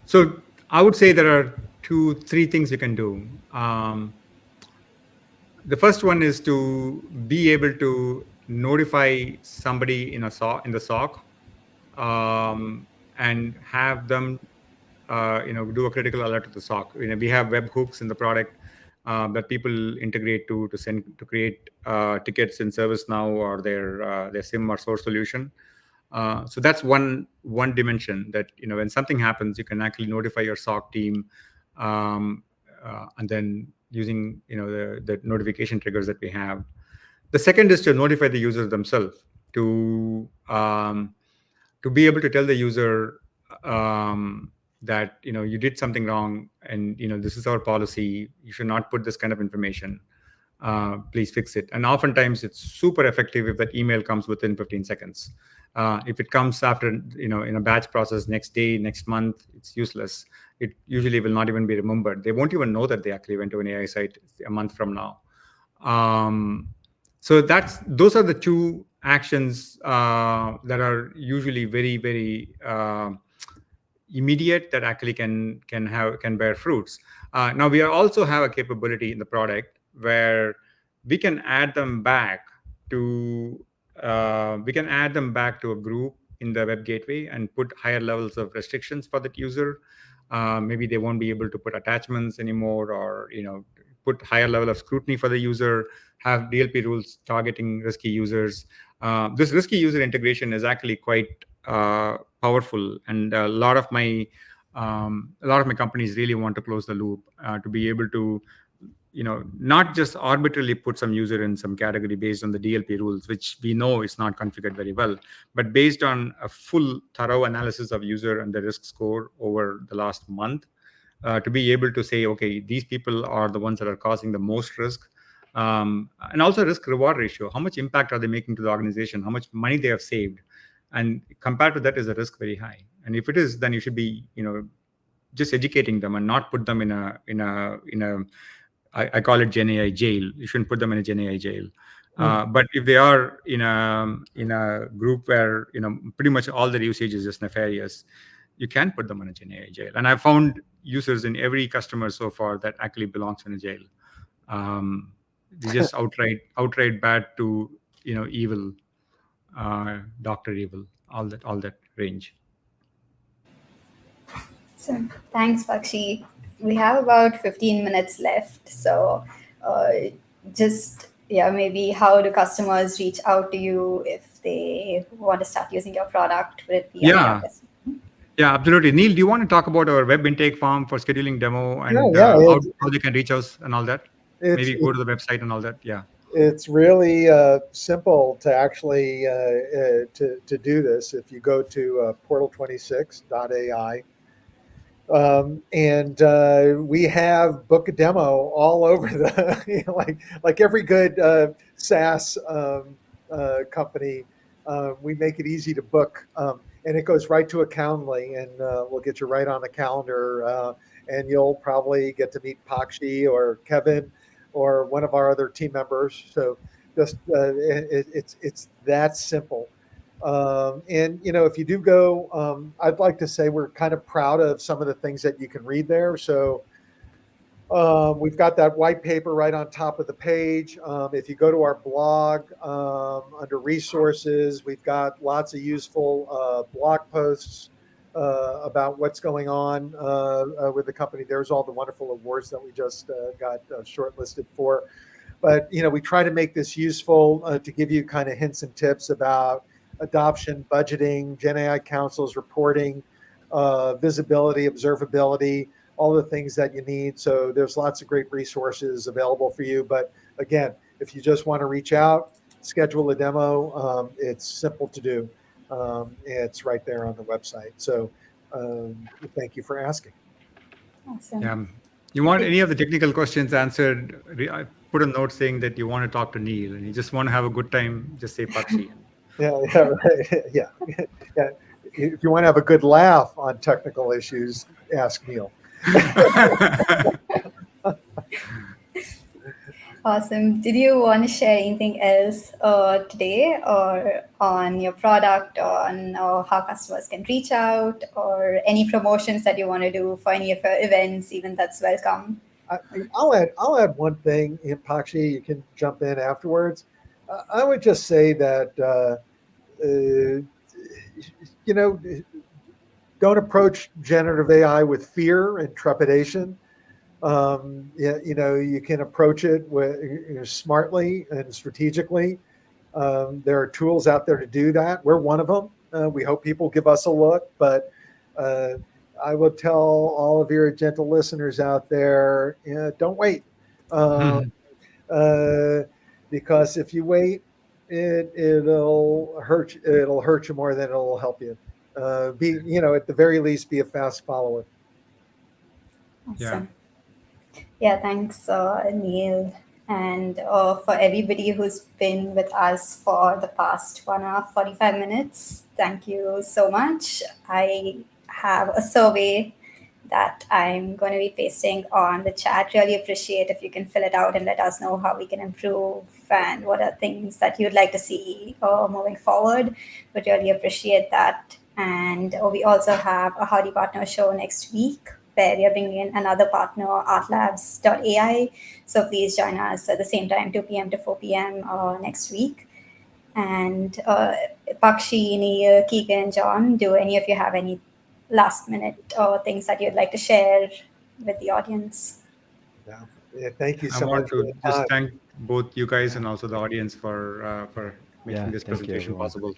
So I would say there are 3 things you can do. The first one is to be able to notify somebody in the SOC, and have them do a critical alert to the SOC. We have webhooks in the product that people integrate to create tickets in ServiceNow or their SIM or source solution. So that's one dimension that when something happens, you can actually notify your SOC team, and then using the notification triggers that we have. The second is to notify the users themselves, to be able to tell the user that you did something wrong, and this is our policy. You should not put this kind of information. Please fix it. And oftentimes it's super effective if that email comes within 15 seconds. If it comes after in a batch process next day, next month, it's useless. It usually will not even be remembered. They won't even know that they actually went to an AI site a month from now. So those are the 2 actions that are usually very, very immediate, that actually can bear fruits. Now we also have a capability in the product where we can add them back to a group in the web gateway and put higher levels of restrictions for that user. Maybe they won't be able to put attachments anymore, or put higher level of scrutiny for the user, have DLP rules targeting risky users. This risky user integration is actually quite powerful, and a lot of my companies really want to close the loop to be able to not just arbitrarily put some user in some category based on the DLP rules, which we know is not configured very well, but based on a full thorough analysis of user and the risk score over the last month, to be able to say, okay, these people are the ones that are causing the most risk. And also risk reward ratio. How much impact are they making to the organization? How much money they have saved? And compared to that, is the risk very high? And if it is, then you should be, just educating them and not put them in a I call it Gen AI jail. You shouldn't put them in a Gen AI jail. But if they are in a group where pretty much all their usage is just nefarious, you can put them in a Gen AI jail. And I've found users in every customer so far that actually belongs in a jail. They just outright bad to evil, Doctor Evil, all that range. So thanks, Pakshi. We have about 15 minutes left. So uh, just, yeah, maybe how do customers reach out to you if they want to start using your product? Would it be on your website? Yeah, absolutely. Neil, do you want to talk about our web intake form for scheduling demo and Yeah, how they can reach us and all that? Maybe go to the website and all that. Yeah. It's really simple to actually to do this. If you go to portal26.ai, and we have book a demo all over the like every good SaaS company. We make it easy to book, and it goes right to a Calendly, and we'll get you right on the calendar, and you'll probably get to meet Pakshi or Kevin or one of our other team members. So just it's that simple. And if you do go, I'd like to say we're kind of proud of some of the things that you can read there. So we've got that white paper right on top of the page. If you go to our blog under resources, we've got lots of useful blog posts about what's going on with the company. There's all the wonderful awards that we just got shortlisted for. But we try to make this useful to give you kind of hints and tips about adoption, budgeting, Gen AI councils, reporting, visibility, observability, all the things that you need. So there's lots of great resources available for you. But again, if you just want to reach out, schedule a demo. It's simple to do. It's right there on the website. So thank you for asking. Awesome. Yeah. You want any of the technical questions answered? I put a note saying that you want to talk to Neil and you just want to have a good time, just say Pakshi. Yeah, right. Yeah. If you want to have a good laugh on technical issues, ask Neil. Awesome. Did you want to share anything else today or on your product, on how customers can reach out, or any promotions that you want to do for any of your events? Even that's welcome. I'll add one thing, Pakshi. You can jump in afterwards. I would just say that don't approach generative AI with fear and trepidation. You can approach it smartly and strategically. There are tools out there to do that. We're one of them. We hope people give us a look, but I will tell all of your gentle listeners out there, don't wait. Because if you wait, it'll hurt you more than it'll help you. At the very least, be a fast follower. Awesome. Yeah, thanks, Neil. And for everybody who's been with us for the past 1 hour, 45 minutes, thank you so much. I have a survey that I'm going to be pasting on the chat. Really appreciate if you can fill it out and let us know how we can improve and what are things that you'd like to see moving forward. Would really appreciate that. And we also have a Howdy Partner show next week, where we are bringing in another partner, artlabs.ai. So please join us at the same time, 2 p.m. to 4 p.m. Next week. And Pakshi, Neil, Keagan, John, do any of you have any last minute things that you'd like to share with the audience? Yeah, thank you so much. I want to just thank both you guys and also the audience for making this presentation possible.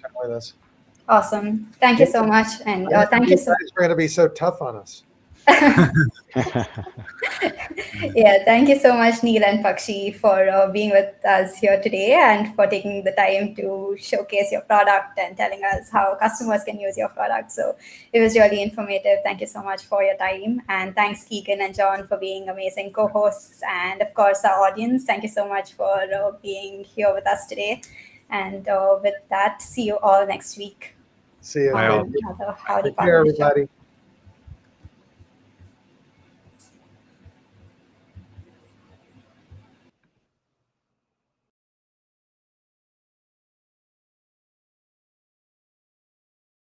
Awesome. Thank you so much. And thank you so much. You're going to be so tough on us. Yeah, thank you so much, Neil and Pakshi, for being with us here today and for taking the time to showcase your product and telling us how customers can use your product. So it was really informative. Thank you so much for your time. And thanks, Keagan and John, for being amazing co hosts. And of course, our audience, thank you so much for being here with us today. And with that, see you all next week See you. Bye on all. Thank you. another Howdy Take care, Partner Show. everybody.